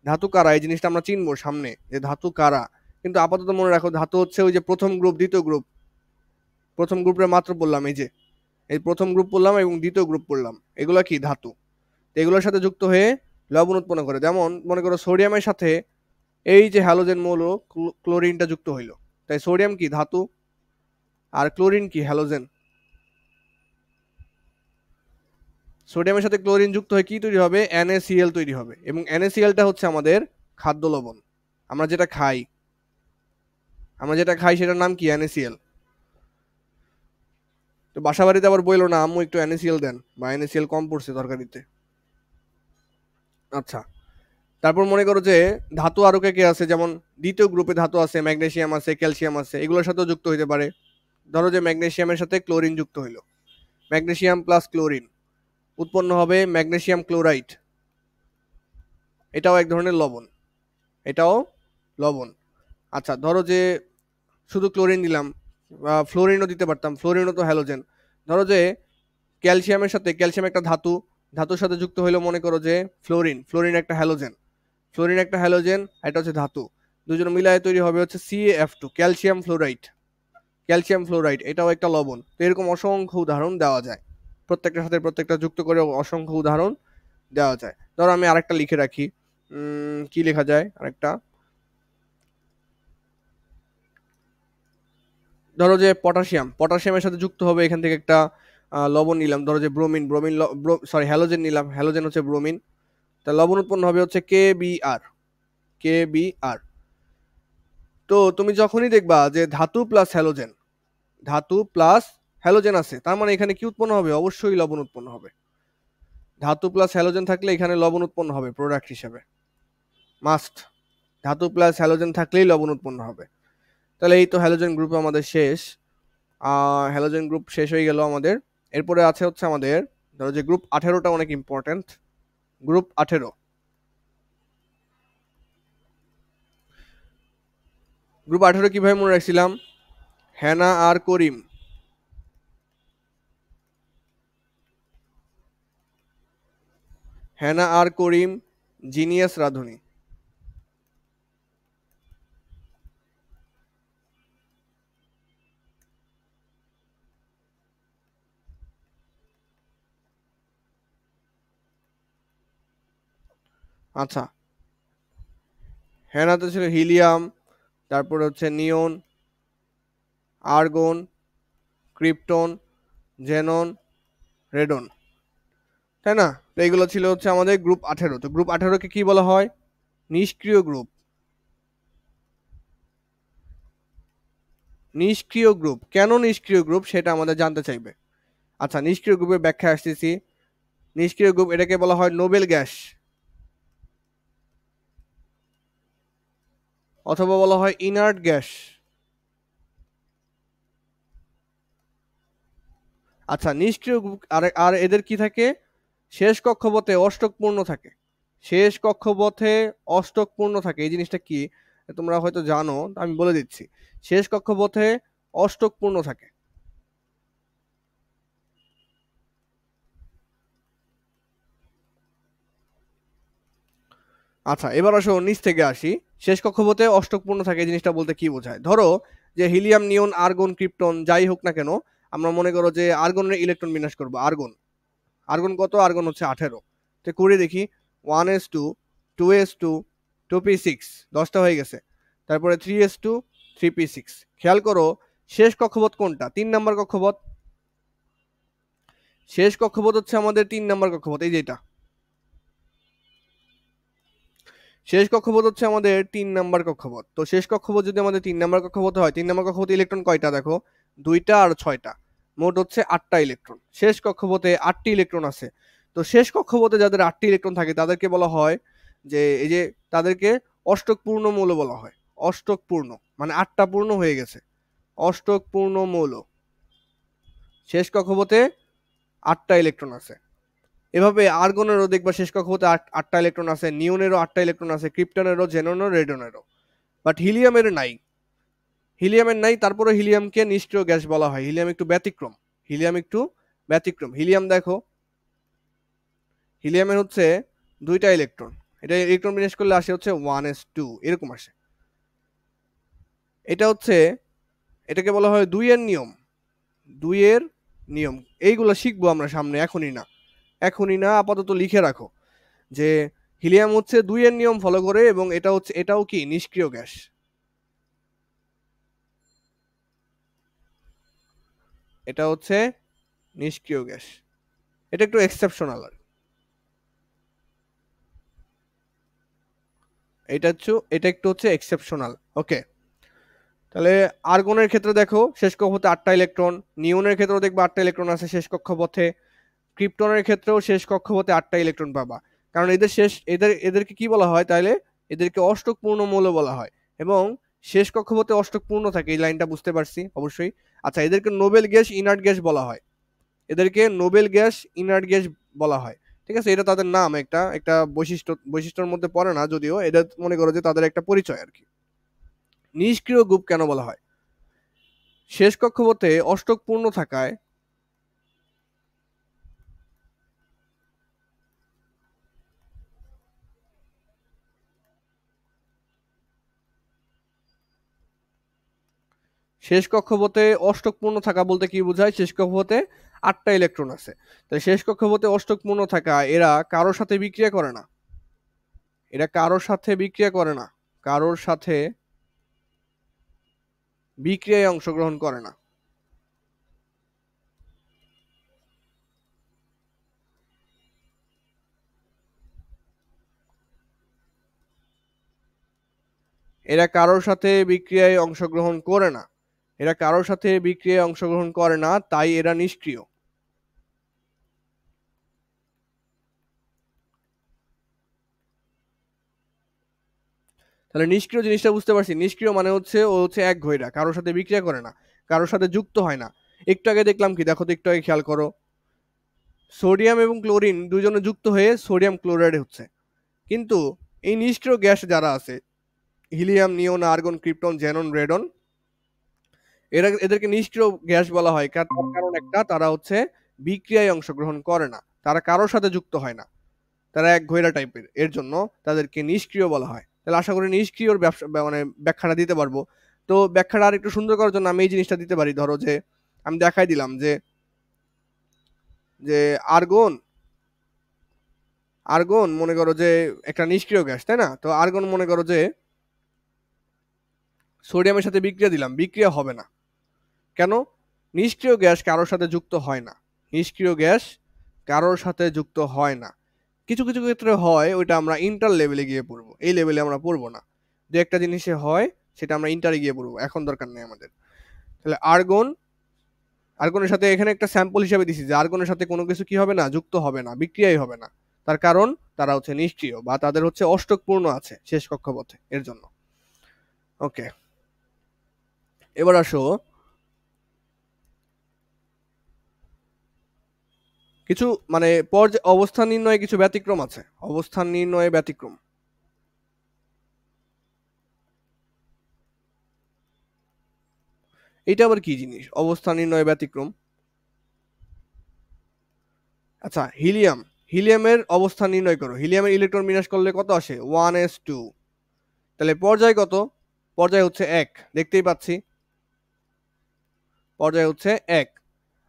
ধাতু কারা এই জিনিসটা আমরা চিনবো সামনে, যে ধাতু কারা। কিন্তু আপাতত মনে রাখো ধাতু হচ্ছে ওই যে প্রথম গ্রুপ, দ্বিতীয় গ্রুপ। প্রথম গ্রুপের মাত্র বললাম, এই যে এই প্রথম গ্রুপ পড়লাম এবং দ্বিতীয় গ্রুপ পড়লাম, এগুলো কি ধাতু। তো এগুলোর সাথে যুক্ত হয়ে লবণ উৎপন্ন করে। যেমন মনে করো সোডিয়ামের সাথে এই যে হ্যালোজেন মৌল ক্লোরিনটা যুক্ত হইলো, তাই সোডিয়াম কি? ধাতু। আর ক্লোরিন কি? হ্যালোজেন। সোডিয়ামের সাথে ক্লোরিন যুক্ত হয়ে কি তৈরি হবে? NaCl তৈরি হবে, এবং NaClটা হচ্ছে আমাদের খাদ্য লবণ। আমরা যেটা খাই, আমরা যেটা খাই সেটার নাম কি? NaCl। তো বাসা বাড়িতে আবার বইলো না আম্মু একটু NaCl দেন, বা NaCl কম পড়ছে তরকারিতে। আচ্ছা, তারপর মনে করো যে ধাতু আরো কে কে আছে, যেমন দ্বিতীয় গ্রুপে ধাতু আছে, ম্যাগনেসিয়াম আছে, ক্যালসিয়াম আছে, এগুলোর সাথেও যুক্ত হইতে পারে। ধরো যে ম্যাগনেসিয়ামের সাথে ক্লোরিন যুক্ত হইলো, ম্যাগনেসিয়াম প্লাস ক্লোরিন উৎপন্ন হবে ম্যাগনেসিয়াম ক্লোরাইড। এটাও এক ধরনের লবণ, এটাও লবণ। আচ্ছা, ধরো যে শুধু ক্লোরিন দিলাম, ফ্লোরিনও দিতে পারতাম, ফ্লোরিনও তো হ্যালোজেন। ধরো যে ক্যালসিয়ামের সাথে, ক্যালসিয়াম একটা ধাতু, ধাতুর সাথে যুক্ত হইলো মনে করো যে ফ্লোরিন, ফ্লোরিন একটা হ্যালোজেন, ফ্লোরিন একটা হ্যালোজেন, এটা হচ্ছে ধাতু, দুজন মিলায় তৈরি হবে হচ্ছে CaF2, calcium fluoride, calcium fluoride এটাও একটা লবণ। তো এরকম অসংখ্য উদাহরণ দেওয়া যায়, প্রত্যেকটার সাথে প্রত্যেকটা যুক্ত করে অসংখ্য উদাহরণ দেওয়া যায়। ধরো আমি আরেকটা লিখে রাখি, কি লেখা যায় আরেকটা, ধরো যে পটাশিয়াম, পটাশিয়ামের সাথে যুক্ত হবে এখান থেকে একটা লবণ নিলাম, ধরো যে ব্রোমিন, ব্রোমিন সরি হ্যালোজেন নিলাম, হ্যালোজেন হচ্ছে ব্রোমিন, তা লবণ উৎপন্ন হবে হচ্ছে KBr, KBr। তো তুমি যখনই দেখবা যে ধাতু প্লাস হ্যালোজেন, ধাতু প্লাস হ্যালোজেন আছে, তার মানে এখানে কি উৎপন্ন হবে? অবশ্যই লবণ উৎপন্ন হবে। ধাতু প্লাস হ্যালোজেন থাকলে এখানে লবণ উৎপন্ন হবে প্রোডাক্ট হিসেবে, মাস্ট। ধাতু প্লাস হ্যালোজেন থাকলেই লবণ উৎপন্ন হবে। তাহলে এই তো হ্যালোজেন গ্রুপ আমাদের শেষ, হ্যালোজেন গ্রুপ শেষ হয়ে গেল আমাদের। এরপরে আছে হচ্ছে আমাদের, ধরো যে গ্রুপ 18টা অনেক ইম্পর্টেন্ট। গ্রুপ 18, গ্রুপ 18 কিভাবে মনে রাখছিলাম? হ্যানা আর করিম, হ্যানা আর করিম, জিনিয়াস রাধুনী। আচ্ছা, হ্যানাতে ছিল হিলিয়াম, তারপরে হচ্ছে নিয়ন, আর্গন, ক্রিপ্টন, জেনন, রেডন, তাই না? তো এইগুলো ছিল হচ্ছে আমাদের গ্রুপ 18। তো গ্রুপ 18কে কি বলা হয়? নিষ্ক্রিয় গ্রুপ। নিষ্ক্রিয় গ্রুপ কেন নিষ্ক্রিয় গ্রুপ সেটা আমাদের জানতে চাইবে। আচ্ছা, নিষ্ক্রিয় গ্রুপের ব্যাখ্যা আসতেছি। নিষ্ক্রিয় গ্রুপ এটাকে বলা হয় নোবেল গ্যাস, অথবা বলা হয় ইনার্ট গ্যাস। আচ্ছা, নিষ্ক্রিয় গ্রুপ আর আর এদের কি থাকে? শেষ কক্ষপথে অষ্টক পূর্ণ থাকে, শেষ কক্ষপথে অষ্টক পূর্ণ থাকে। এই জিনিসটা কি তোমরা হয়তো জানো, আমি বলে দিচ্ছি। শেষ কক্ষপথে অষ্টক পূর্ণ থাকে। আচ্ছা, এবার আসো নিচ থেকে আসি। শেষ কক্ষপথে অষ্টক পূর্ণ থাকে এই জিনিসটা বলতে কি বোঝায়? ধরো যে হিলিয়াম, নিয়ন, আর্গন, ক্রিপ্টন যাই হোক না কেন, আমরা মনে করো যে আর্গনের ইলেকট্রন বিন্যাস করবো। আর্গন, আর্গন কত? আর্গন হচ্ছে 18। তো করে দেখি, 1s2, 2s2, 2p6, 10টা হয়ে গেছে। তারপরে 3s2, 3p6। খেয়াল করো শেষ কক্ষপথ কোনটা? 3 নাম্বার কক্ষপথ। শেষ কক্ষপথ হচ্ছে আমাদের 3 নাম্বার কক্ষপথ, এই যেটা শেষ কক্ষপথ হচ্ছে আমাদের 3 নাম্বার কক্ষপথ। তো শেষ কক্ষপথ যদি আমাদের 3 নাম্বার কক্ষপথ হয়, 3 নাম্বার কক্ষপথে ইলেকট্রন কয়টা দেখো? 2টা আর 6টা, মোট হচ্ছে 8টা ইলেকট্রন। শেষ কক্ষপথে 8টি ইলেকট্রন আছে। তো শেষ কক্ষপথে যাদের 8টি ইলেকট্রন থাকে তাদেরকে বলা হয় যে, এই যে তাদেরকে অষ্টক পূর্ণ মৌল বলা হয়। অষ্টক পূর্ণ মানে 8টা পূর্ণ হয়ে গেছে, অষ্টক পূর্ণ মৌল। শেষ কক্ষপথে 8টা ইলেকট্রন আছে। এভাবে আর্গনেরও দেখবা শেষ কক্ষপথে 8টা ইলেকট্রন আছে, নিওনেরও 8টা ইলেকট্রন আছে, ক্রিপ্টনেরও, জেননেরও, রেডনেরও। বাট হিলিয়ামের নাই, হিলিয়ামের নাই। তারপরে হিলিয়ামকে নিষ্ক্রিয় গ্যাস বলা হয়। হিলিয়াম একটু ব্যতিক্রম, হিলিয়াম একটু ব্যতিক্রম। হিলিয়াম দেখো, হিলিয়ামের হচ্ছে 2টা ইলেকট্রন, এটা ইলেকট্রন বিন্যাস করলে আসে হচ্ছে 1s2, এরকম আসে। এটা হচ্ছে, এটাকে বলা হয় 2 এর নিয়ম, 2 এর নিয়ম। এইগুলো শিখবো আমরা সামনে, এখনই না, এখনই না, আপাতত লিখে রাখো যে হিলিয়াম হচ্ছে 2 এর নিয়ম ফলো করে, এবং এটা হচ্ছে, এটাও কি নিষ্ক্রিয় গ্যাস, এটা হচ্ছে নিষ্ক্রিয় গ্যাস। এটা একটু এক্সেপশনাল, এটা একটু হচ্ছে এক্সেপশনাল। ওকে, তাহলে আর্গনের ক্ষেত্রে দেখো শেষ কক্ষপথে 8টা ইলেকট্রন, নিওনের ক্ষেত্রেও দেখবে 8টা ইলেকট্রন আছে শেষ কক্ষপথে, ক্রিপ্টনের ক্ষেত্রেও শেষ কক্ষপথে 8টা ইলেকট্রন পাবা। কারণ এদের শেষ, এদেরকে কি বলা হয় তাহলে? এদেরকে অষ্টক পূর্ণ মৌল বলা হয়। এবং শেষ কক্ষপথে অষ্টক পূর্ণ থাকে, এই লাইনটা বুঝতে পারছি অবশ্যই। আচ্ছা, এদেরকে নোবেল গ্যাস, ইনার্ট গ্যাস বলা হয়। এদেরকে নোবেল গ্যাস, ইনার্ট গ্যাস বলা হয়। ঠিক আছে, এটা তাদের নাম, একটা একটা বৈশিষ্ট্যের মধ্যে পড়ে না যদিও, এটা মনে করো যে তাদের একটা পরিচয় আর কি। নিষ্ক্রিয় গ্রুপ কেন বলা হয়? শেষ কক্ষপথে অষ্টক পূর্ণ থাকায় শেষ কক্ষপথে অষ্টক পূর্ণ থাকা বলতে কি বোঝায়? শেষ কক্ষপথে 8টা ইলেকট্রন আছে। তাই শেষ কক্ষপথে অষ্টক পূর্ণ থাকা এরা কারোর সাথে বিক্রিয়া করে না। এরা কারোর সাথে বিক্রিয়া করে না। কারোর সাথে বিক্রিয়ায় অংশগ্রহণ করে না। এরা কারোর সাথে বিক্রিয়ায় অংশগ্রহণ করে না। এরা কারোর সাথে বিক্রিয়ায় অংশগ্রহণ করে না, তাই এরা নিষ্ক্রিয়। তাহলে নিষ্ক্রিয় জিনিসটা বুঝতে পারছি। নিষ্ক্রিয় মানে হচ্ছে ও হচ্ছে এক ঘইরা, কারোর সাথে বিক্রিয়া করে না, কারোর সাথে যুক্ত হয় না। একটু আগে দেখলাম কি, দেখো তো একটু আগে খেয়াল করো, সোডিয়াম এবং ক্লোরিন দুজনে যুক্ত হয়ে সোডিয়াম ক্লোরাইড হচ্ছে। কিন্তু এই নিষ্ক্রিয় গ্যাস যারা আছে, হিলিয়াম, নিয়ন, আর্গন, ক্রিপ্টন, জেনন, রেডন, এদেরকে নিষ্ক্রিয় গ্যাস বলা হয়। তার কারণ একটা, তারা হচ্ছে বিক্রিয়ায় অংশগ্রহণ করে না, তারা কারোর সাথে যুক্ত হয় না, তারা এক ঘইরা টাইপের, এর জন্য তাদেরকে নিষ্ক্রিয় বলা হয়। তাহলে আশা করি নিষ্ক্রিয়র ব্যবসা মানে ব্যাখ্যাটা দিতে পারবো। তো ব্যাখ্যাটা আর একটু সুন্দর করার জন্য আমি এই জিনিসটা দিতে পারি। ধরো যে আমি দেখাই দিলাম যে যে আর্গন আর্গন মনে করো যে একটা নিষ্ক্রিয় গ্যাস, তাই না? তো আর্গন মনে করো যে সোডিয়ামের সাথে বিক্রিয়া দিলাম, বিক্রিয়া হবে না। কেন? নিষ্ক্রিয় গ্যাস কারোর সাথে যুক্ত হয় না। নিষ্ক্রিয় গ্যাস কারোর সাথে যুক্ত হয় না। কিছু কিছু ক্ষেত্রে হয়, ওইটা আমরা ইন্টার লেভেলে গিয়ে পড়বো, এই লেভেলে আমরা পড়বো না। যে একটা জিনিসে হয় সেটা আমরা ইন্টারে গিয়ে পড়বো, এখন দরকার নেই আমাদের। তাহলে আর্গনের সাথে এখানে একটা স্যাম্পল হিসাবে দিছি যে আর্গনের সাথে কোনো কিছু কি হবে না, যুক্ত হবে না, বিক্রিয়াই হবে না। তার কারণ তারা হচ্ছে নিষ্ক্রিয়, বা তাদের হচ্ছে অষ্টক পূর্ণ আছে শেষ কক্ষপথে, এর জন্য। ওকে, এবার আসো কিছু মানে অবস্থান নির্ণয়ে কিছু ব্যতিক্রম আছে। অবস্থান নির্ণয়ে ব্যতিক্রম, এটা আবার কি জিনিস? অবস্থান নির্ণয়ে ব্যতিক্রম। আচ্ছা, হিলিয়ামের অবস্থান নির্ণয় করো। হিলিয়ামের ইলেকট্রন বিন্যাস করলে কত আসে? 1s2। তাহলে পর্যায় কত? পর্যায় হচ্ছে 1, দেখতেই পাচ্ছি, পর্যায় হচ্ছে 1।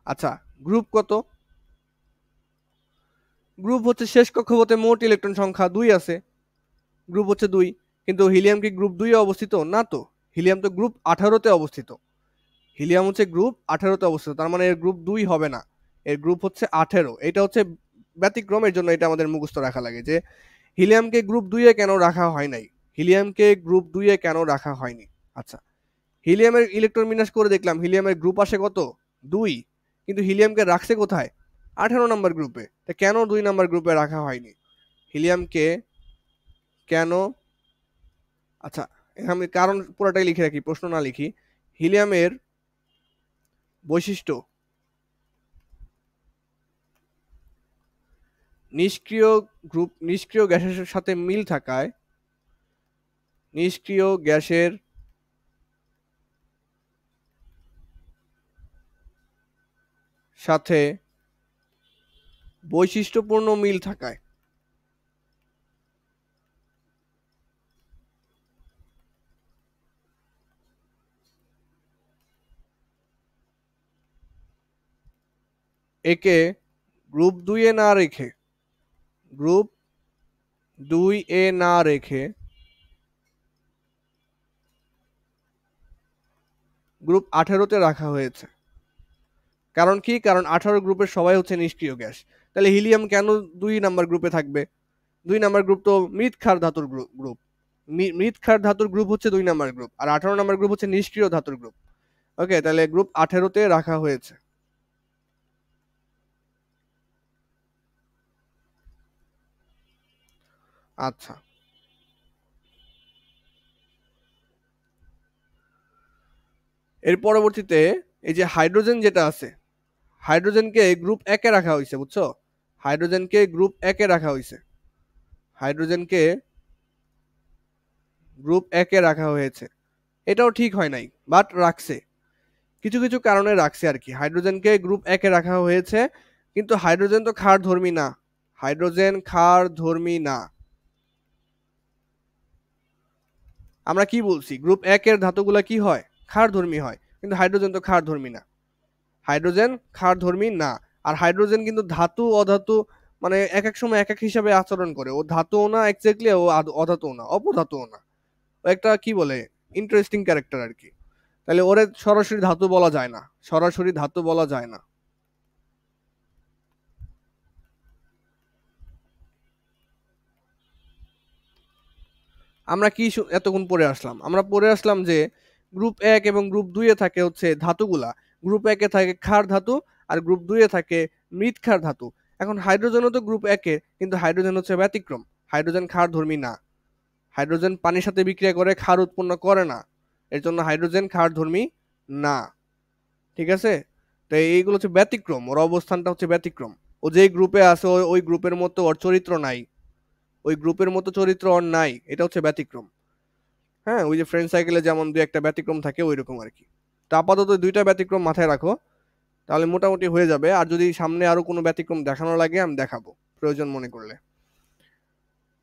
আচ্ছা, গ্রুপ কত? গ্রুপ হচ্ছে শেষ কক্ষপথে মোট ইলেকট্রন সংখ্যা 2 আছে, গ্রুপ হচ্ছে 2। কিন্তু হিলিয়াম কি গ্রুপ 2 এ অবস্থিত? না তো, হিলিয়াম তো গ্রুপ 18তে অবস্থিত। হিলিয়াম হচ্ছে গ্রুপ 18তে অবস্থিত, তার মানে এর গ্রুপ 2 হবে না, এর গ্রুপ হচ্ছে 18। এটা হচ্ছে ব্যতিক্রম, এর জন্য এটা আমাদের মুখস্থ রাখা লাগে যে হিলিয়ামকে গ্রুপ 2 এ কেন রাখা হয় নাই, হিলিয়ামকে গ্রুপ 2 এ কেন রাখা হয়নি। আচ্ছা, হিলিয়ামের ইলেকট্রন বিন্যাস করে দেখলাম হিলিয়ামের গ্রুপ আসে কত? 2। কিন্তু হিলিয়ামকে রাখছে কোথায়? 18 নম্বর গ্রুপে। তা কেন 2 নম্বর গ্রুপে রাখা হয়নি হিলিয়ামকে? কেন? আচ্ছা, আমি কারণ পুরোটাই লিখে রাখি, প্রশ্ন না লিখি। হিলিয়ামের বৈশিষ্ট্য নিষ্ক্রিয় নিষ্ক্রিয় গ্যাসের সাথে মিল থাকায়, নিষ্ক্রিয় গ্যাসের সাথে বৈশিষ্ট্যপূর্ণ মিল থাকায় একে গ্রুপ 2 এ না রেখে, গ্রুপ 2 এ না রেখে গ্রুপ 18তে রাখা হয়েছে। কারণ কি? কারণ 18 গ্রুপের সবাই হচ্ছে নিষ্ক্রিয় গ্যাস। তাহলে হিলিয়াম কেন 2 নাম্বার গ্রুপে থাকবে? 2 নাম্বার গ্রুপ তো মৃৎ ক্ষার ধাতুর গ্রুপ। মৃৎ ক্ষার ধাতুর গ্রুপ হচ্ছে 2 নাম্বার গ্রুপ, আর 18 নাম্বার গ্রুপ হচ্ছে নিষ্ক্রিয় ধাতুর গ্রুপ। ওকে, তাহলে গ্রুপ 18তে রাখা হয়েছে। আচ্ছা, এর পরবর্তীতে এই যে হাইড্রোজেন যেটা আছে, হাইড্রোজেনকে গ্রুপ 1 এ রাখা হয়েছে, বুঝছো? হাইড্রোজেনকে গ্রুপ 1 এ রাখা হয়েছে। হাইড্রোজেনকে গ্রুপ 1 এ রাখা হয়েছে। এটাও ঠিক হয় নাই, বাট রাখছে। কিছু কিছু কারণে রাখছে আর কি। হাইড্রোজেনকে গ্রুপ 1 এ রাখা হয়েছে, কিন্তু হাইড্রোজেন তো ক্ষারধর্মী না। হাইড্রোজেন ক্ষারধর্মী না। আমরা কি বলছি? গ্রুপ 1 এর ধাতুগুলা কি হয়? ক্ষারধর্মী হয়। কিন্তু হাইড্রোজেন তো ক্ষারধর্মী না। হাইড্রোজেন ক্ষারধর্মী না। আর হাইড্রোজেন কিন্তু ধাতু অধাতু মানে এক এক সময় এক এক হিসাবে আচরণ করে। ও ধাতুও না এক্স্যাক্টলি, ও অধাতুও না, অপধাতুও না। ও একটা কি বলে ইন্টারেস্টিং ক্যারেক্টার আর কি। তাহলে ওরে সরাসরি ধাতু বলা যায় না, সরাসরি ধাতু বলা যায় না। আমরা কি এতক্ষণ পড়ে আসলাম? আমরা পড়ে আসলাম যে গ্রুপ 1 এবং গ্রুপ 2 এ থাকে হচ্ছে ধাতুগুলা। গ্রুপ 1 এ থাকে ক্ষার ধাতু আর গ্রুপ 2 এ থাকে মৃৎক্ষার ধাতু। এখন হাইড্রোজেনও তো গ্রুপ 1 এ, কিন্তু হাইড্রোজেন হচ্ছে ব্যতিক্রম। হাইড্রোজেন ক্ষারধর্মী না। হাইড্রোজেন পানির সাথে বিক্রিয়া করে ক্ষার উৎপন্ন করে না। এর জন্য হাইড্রোজেন ক্ষারধর্মী না। ঠিক আছে? তো এইগুলো হচ্ছে ব্যতিক্রম। ওর অবস্থানটা হচ্ছে ব্যতিক্রম। ও যেই গ্রুপে আছে ওই গ্রুপের মতো ওর চরিত্র নাই। ওই গ্রুপের মতো চরিত্র ওর নাই। এটা হচ্ছে ব্যতিক্রম। হ্যাঁ, ওই যে ফ্রেন্ড সাইকেলে যেমন দুই একটা ব্যতিক্রম থাকে ওইরকম আর কি। তো আপাতত দুইটা ব্যতিক্রম মাথায় রাখো, তাহলে মোটামুটি হয়ে যাবে। আর যদি সামনে আরো কোনো ব্যতিক্রম দেখানো লাগে আমি দেখাবো প্রয়োজন মনে করলে।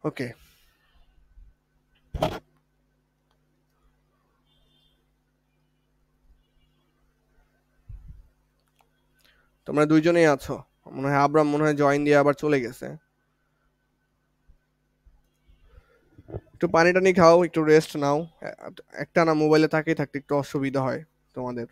ওকে, তোমরা দুইজনেই আছো। মনে হয় আব্রাম মনে হয় জয়েন দিয়ে আবার চলে গেছে। একটু পানি টানি খাও, একটু রেস্ট নাও। একটা না মোবাইলে তাকিয়ে থাকতে একটু অসুবিধা হয় তোমাদের।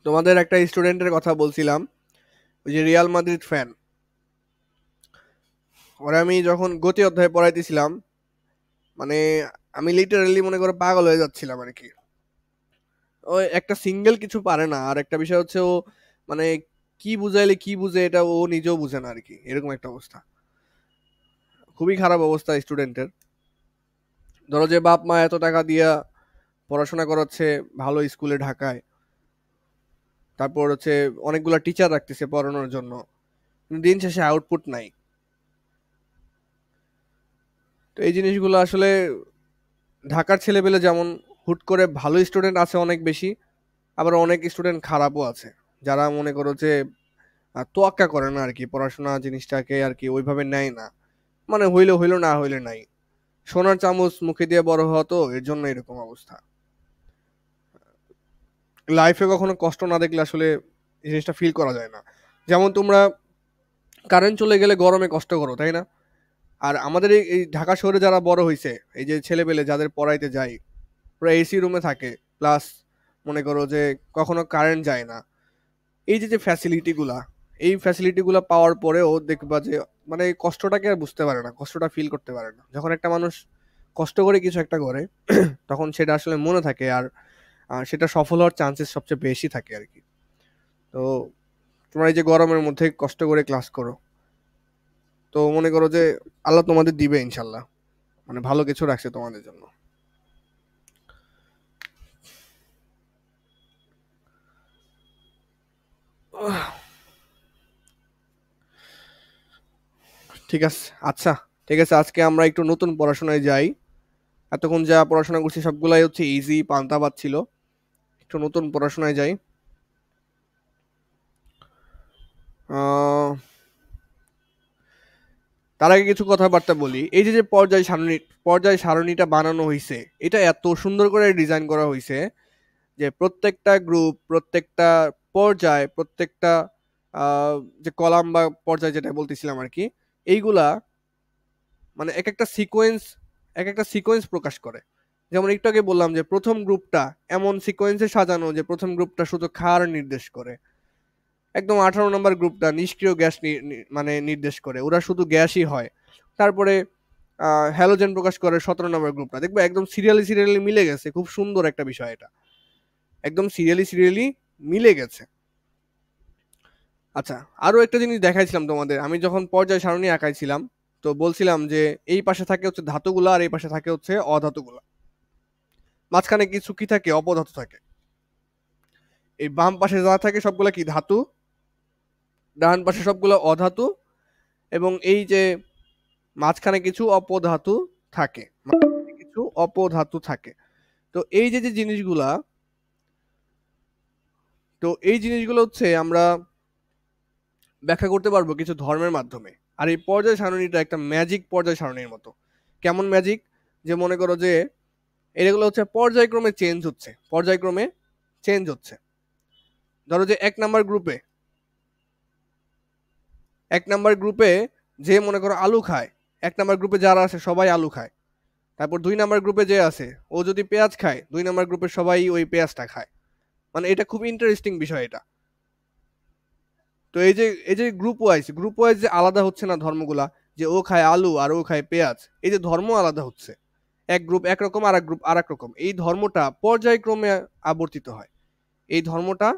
তোমাদের একটা স্টুডেন্টের কথা বলছিলাম, ওই যে রিয়াল মাদ্রিদ ফ্যান। ওরা আমি যখন গতি অধ্যায় পড়াইতেছিলাম, মানে আমি লিটারালি মনে করে পাগল হয়ে যাচ্ছিলাম আর কি। ও একটা সিঙ্গেল কিছু পারে না। আর একটা বিষয় হচ্ছে ও মানে কি বুঝাইলে কি বুঝে এটা ও নিজেও বুঝে না আর কি, এরকম একটা অবস্থা। খুবই খারাপ অবস্থা স্টুডেন্টের। ধরো যে বাপ মা এত টাকা দিয়া পড়াশোনা করাচ্ছে ভালো স্কুলে ঢাকায়, তারপর হচ্ছে অনেকগুলা টিচার রাখতেছে পড়ানোর জন্য, কিন্তু দিন শেষে আউটপুট নাই। তো এই জিনিসগুলো আসলে ঢাকার ছেলেপেলে যেমন হুট করে ভালো স্টুডেন্ট আছে অনেক বেশি, আবার অনেক স্টুডেন্ট খারাপও আছে, যারা মনে করো যে তোয়াক্কা করে না আর কি, পড়াশোনা জিনিসটাকে আর কি ওইভাবে নেয় না। মানে হইলে হইলো, না হইলে নাই। সোনার চামচ মুখে দিয়ে বড় হওয়া, তো এর জন্য এরকম অবস্থা। লাইফে কখনো কষ্ট না দেখলে আসলে এই জিনিসটা ফিল করা যায় না। যেমন তোমরা কারেন্ট চলে গেলে গরমে কষ্ট করো, তাই না? আর আমাদের এই ঢাকা শহরে যারা বড় হয়েছে, এই যে ছেলেপেলে যাদের পড়াইতে যাই, ওরা এসি রুমে থাকে, প্লাস মনে করো যে কখনো কারেন্ট যায় না। এই যে যে ফ্যাসিলিটিগুলা, এই ফ্যাসিলিটিগুলা পাওয়ার পরেও দেখবা যে মানে এই কষ্টটাকে আর বুঝতে পারে না, কষ্টটা ফিল করতে পারে না। যখন একটা মানুষ কষ্ট করে কিছু একটা করে তখন সেটা আসলে মনে থাকে, আর সেটা সফল হওয়ার চান্সেস সবচেয়ে বেশি থাকে আর কি। তো তোমরা এই যে গরমের মধ্যে কষ্ট করে ক্লাস করো, তো মনে করো যে আল্লাহ তোমাদের দিবে ইনশাল্লাহ, মানে ভালো কিছু রাখছে তোমাদের জন্য। ঠিক আছে, আচ্ছা, ঠিক আছে, আজকে আমরা একটু নতুন পড়াশোনায় যাই। এতক্ষণ যা পড়াশোনা করছি সবগুলাই হচ্ছে ইজি পান্তা ভাত ছিল। একটু নতুন পড়াশোনায় যাই। আহ, তার আগে কিছু কথাবার্তা বলি। এই যে যে পর্যায় সারণীটা বানানো হয়েছে, এটা এত সুন্দর করে ডিজাইন করা হয়েছে যে প্রত্যেকটা গ্রুপ, প্রত্যেকটা পর্যায়, প্রত্যেকটা আহ, যে কলাম বা পর্যায় যেটা বলতেছিলাম আর কি, এইগুলা মানে এক একটা সিকোয়েন্স প্রকাশ করে। যেমন একটু আগে বললাম যে প্রথম গ্রুপটা এমন সিকোয়েন্সে সাজানো যে প্রথম গ্রুপটা শুধু ক্ষার নির্দেশ করে। একদম 18 নম্বর গ্রুপটা নিষ্ক্রিয় গ্যাস মানে নির্দেশ করে, ওরা শুধু গ্যাসই হয়। তারপরে হ্যালোজেন প্রকাশ করে 17 নম্বর গ্রুপটা, দেখবো একদম সিরিয়ালি সিরিয়ালি মিলে গেছে। খুব সুন্দর একটা বিষয় এটা, একদম সিরিয়ালি সিরিয়ালি মিলে গেছে। আচ্ছা, আরো একটা জিনিস দেখাইছিলাম তোমাদের আমি যখন পর্যায় সারণী আঁকাইছিলাম। তো বলছিলাম যে এই পাশে থাকে হচ্ছে ধাতুগুলা আর এই পাশে থাকে হচ্ছে অধাতুগুলা। মাঝখানে কিছু কি থাকে, অপধাতু থাকে। এই বাম পাশে যা থাকে সবগুলা কি ধাতু, ডান পাশে সবগুলো অধাতু, এবং এই যে মাঝখানে কিছু অপধাতু থাকে, মাঝখানে কিছু অপধাতু থাকে। তো এই যে যে জিনিসগুলা, তো এই জিনিসগুলো হচ্ছে আমরা ব্যাখ্যা করতে পারবো কিছু ধর্মের মাধ্যমে। আর এই পর্যায় সারণীটা একটা ম্যাজিক পর্যায় সারণীর মতো। কেমন ম্যাজিক? যে মনে করো যে এগুলো হচ্ছে পর্যায়ক্রমে চেঞ্জ হচ্ছে, পর্যায়ক্রমে চেঞ্জ হচ্ছে। ধরো যে এক নাম্বার গ্রুপে যে মনে করো আলু খায়, এক নাম্বার গ্রুপে যারা আছে সবাই আলু খায়। তারপর 2 নাম্বার গ্রুপে যে আছে ও যদি পেঁয়াজ খায়, 2 নাম্বার গ্রুপের সবাই ওই পেঁয়াজটা খায়। মানে এটা খুব ইন্টারেস্টিং বিষয় এটা। তো এই যে গ্রুপ ওয়াইজ যে আলাদা হচ্ছে না ধর্মগুলা, যে ও খায় আলু আর ও খায় পেঁয়াজ, এই যে ধর্ম আলাদা হচ্ছে, এক গ্রুপ একরকম আর এক গ্রুপ আর এক রকম, এই ধর্মটা পর্যায়ক্রমে আবর্তিত হয়। এই ধর্মটা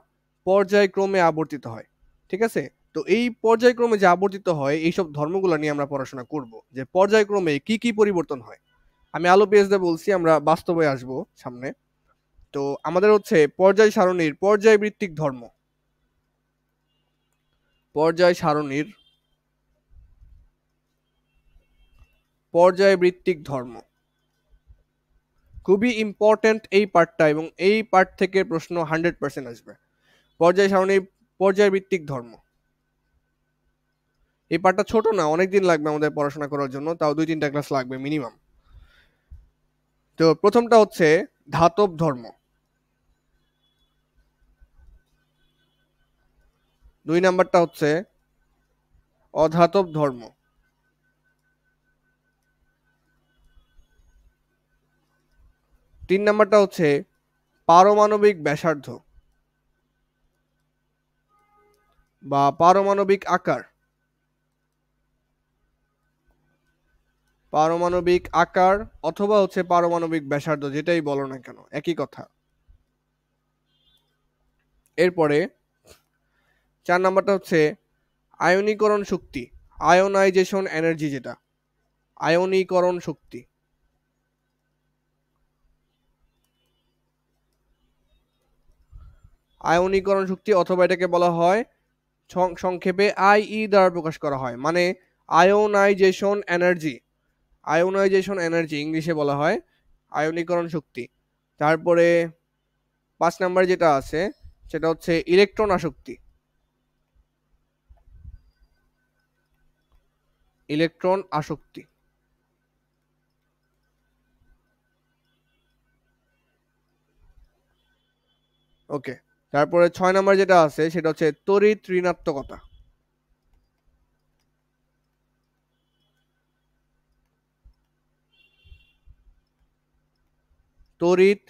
পর্যায়ক্রমে আবর্তিত হয়। ঠিক আছে? তো এই পর্যায়ক্রমে যে আবর্তিত হয় এইসব ধর্মগুলো নিয়ে আমরা পড়াশোনা করব, যে পর্যায়ক্রমে কি কি পরিবর্তন হয়। আমি আলো পেঁয়াজটা বলছি, আমরা বাস্তবে আসবো সামনে। তো আমাদের হচ্ছে পর্যায় সারণীর পর্যায়বৃত্তিক ধর্ম, পর্যায় সারণীর পর্যায়বৃত্তিক ধর্ম খুবই ইম্পর্ট্যান্ট এই পার্টটা, এবং এই পার্ট থেকে প্রশ্ন 100% আসবে। পর্যায় সারণীর পর্যায়বৃত্তিক ধর্ম, এই পার্টটা ছোট না, অনেকদিন লাগবে আমাদের পড়াশোনা করার জন্য, তাও 2-3টা ক্লাস লাগবে মিনিমাম। তো প্রথমটা হচ্ছে ধাতব ধর্ম, 2 নাম্বারটা হচ্ছে অধাতব ধর্ম, 3 নাম্বারটা হচ্ছে পারমাণবিক ব্যাসার্ধ বা পারমাণবিক আকার, পারমাণবিক আকার অথবা হচ্ছে পারমাণবিক ব্যাসার্ধ, যেটাই বলো না কেন একই কথা। এরপরে 4 নাম্বারটা হচ্ছে আয়নীকরণ শক্তি, আয়োনাইজেশন এনার্জি, যেটা আয়নীকরণ শক্তি। আয়নীকরণ শক্তি অথবা এটাকে বলা হয় সংক্ষেপে আইই দ্বারা প্রকাশ করা হয়, মানে আয়োনাইজেশন এনার্জি। আয়োনাইজেশন এনার্জি ইংলিশে বলা হয় আয়নীকরণ শক্তি। তারপরে 5 নাম্বার যেটা আছে সেটা হচ্ছে ইলেকট্রন আসক্তি, ইলেকট্রন আসক্তি। ওকে। তারপরে 6 নাম্বার যেটা আছে সেটা হচ্ছে তড়িৎ ঋণাত্মকতা, তড়িৎ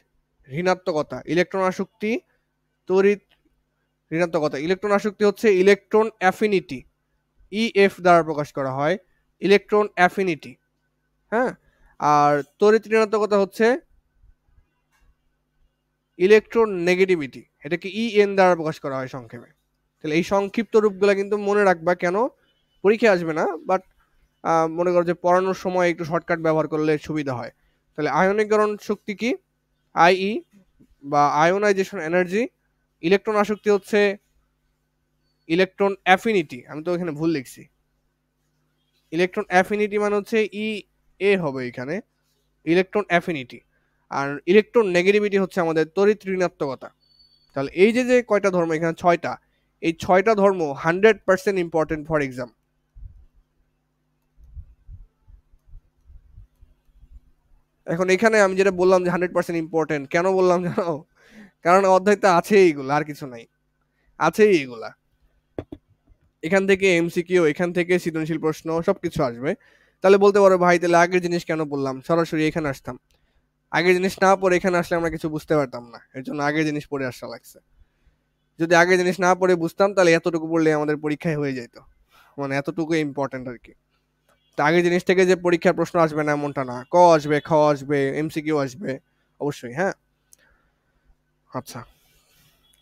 ঋণাত্মকতা, ইলেকট্রন আসক্তি, তড়িৎ ঋণাত্মকতা। ইলেকট্রন আসক্তি হচ্ছে ইলেকট্রন অ্যাফিনিটি, ইএফ দ্বারা প্রকাশ করা হয়, ইলেকট্রন অ্যাফিনিটি। হ্যাঁ। আর তড়িৎ ঋণাত্মকতা হচ্ছে ইলেকট্রন নেগেটিভিটি, এটাকে ইএন দ্বারা প্রকাশ করা হয় সংক্ষেপে। তাহলে এই সংক্ষিপ্ত রূপগুলো কিন্তু মনে রাখবা, কেন পরীক্ষায় আসবে না, বাট মনে করো যে পড়ানোর সময় একটু শর্টকাট ব্যবহার করলে সুবিধা হয়। তাহলে আয়নীকরণ শক্তি কি? আইই বা আয়োনাইজেশন এনার্জি। ইলেকট্রন আসক্তি হচ্ছে ইলেকট্রন অ্যাফিনিটি, আমি তো এখানে ভুল লিখছি, ইলেকট্রন অ্যাফিনিটি মানে হচ্ছে ই এ হবে এখানে, ইলেকট্রন অ্যাফিনিটি। আর ইলেকট্রন নেগেটিভিটি হচ্ছে আমাদের তড়িৎ ঋণাত্মকতা। তাহলে এই যে যে কয়টা ধর্ম এখানে 6টা, এই 6টা ধর্ম 100% ইম্পর্টেন্ট ফর এক্সাম। এখন এখানে আমি যেটা বললাম যে 100% ইম্পর্টেন্ট, কেন বললাম জানো? কারণ অধ্যায়টা আছে এইগুলো, আর কিছু নাই, আছেই এইগুলা। এখান থেকে এমসিকিউ, এখান থেকে সৃজনশীল প্রশ্ন সবকিছু আসবে। তাহলে বলতে পারো ভাই তাহলে আগের জিনিস কেন বললাম, সরাসরি এখানে আসতাম। আগের জিনিস না পড়ে এখানে আসলে আমরা কিছু বুঝতে পারতাম না, এর জন্য আগের জিনিস পড়ে আসা লাগছে। যদি আগের জিনিস না পড়ে বুঝতাম তাহলে এতটুকু পড়লে আমাদের পরীক্ষায় হয়ে যেত, মানে এতটুকু ইম্পর্টেন্ট আর কি। তো আগের জিনিস থেকে যে পরীক্ষার প্রশ্ন আসবে না এমনটা না, ক আসবে, খ আসবে, এমসিকিউ আসবে অবশ্যই। হ্যাঁ। আচ্ছা,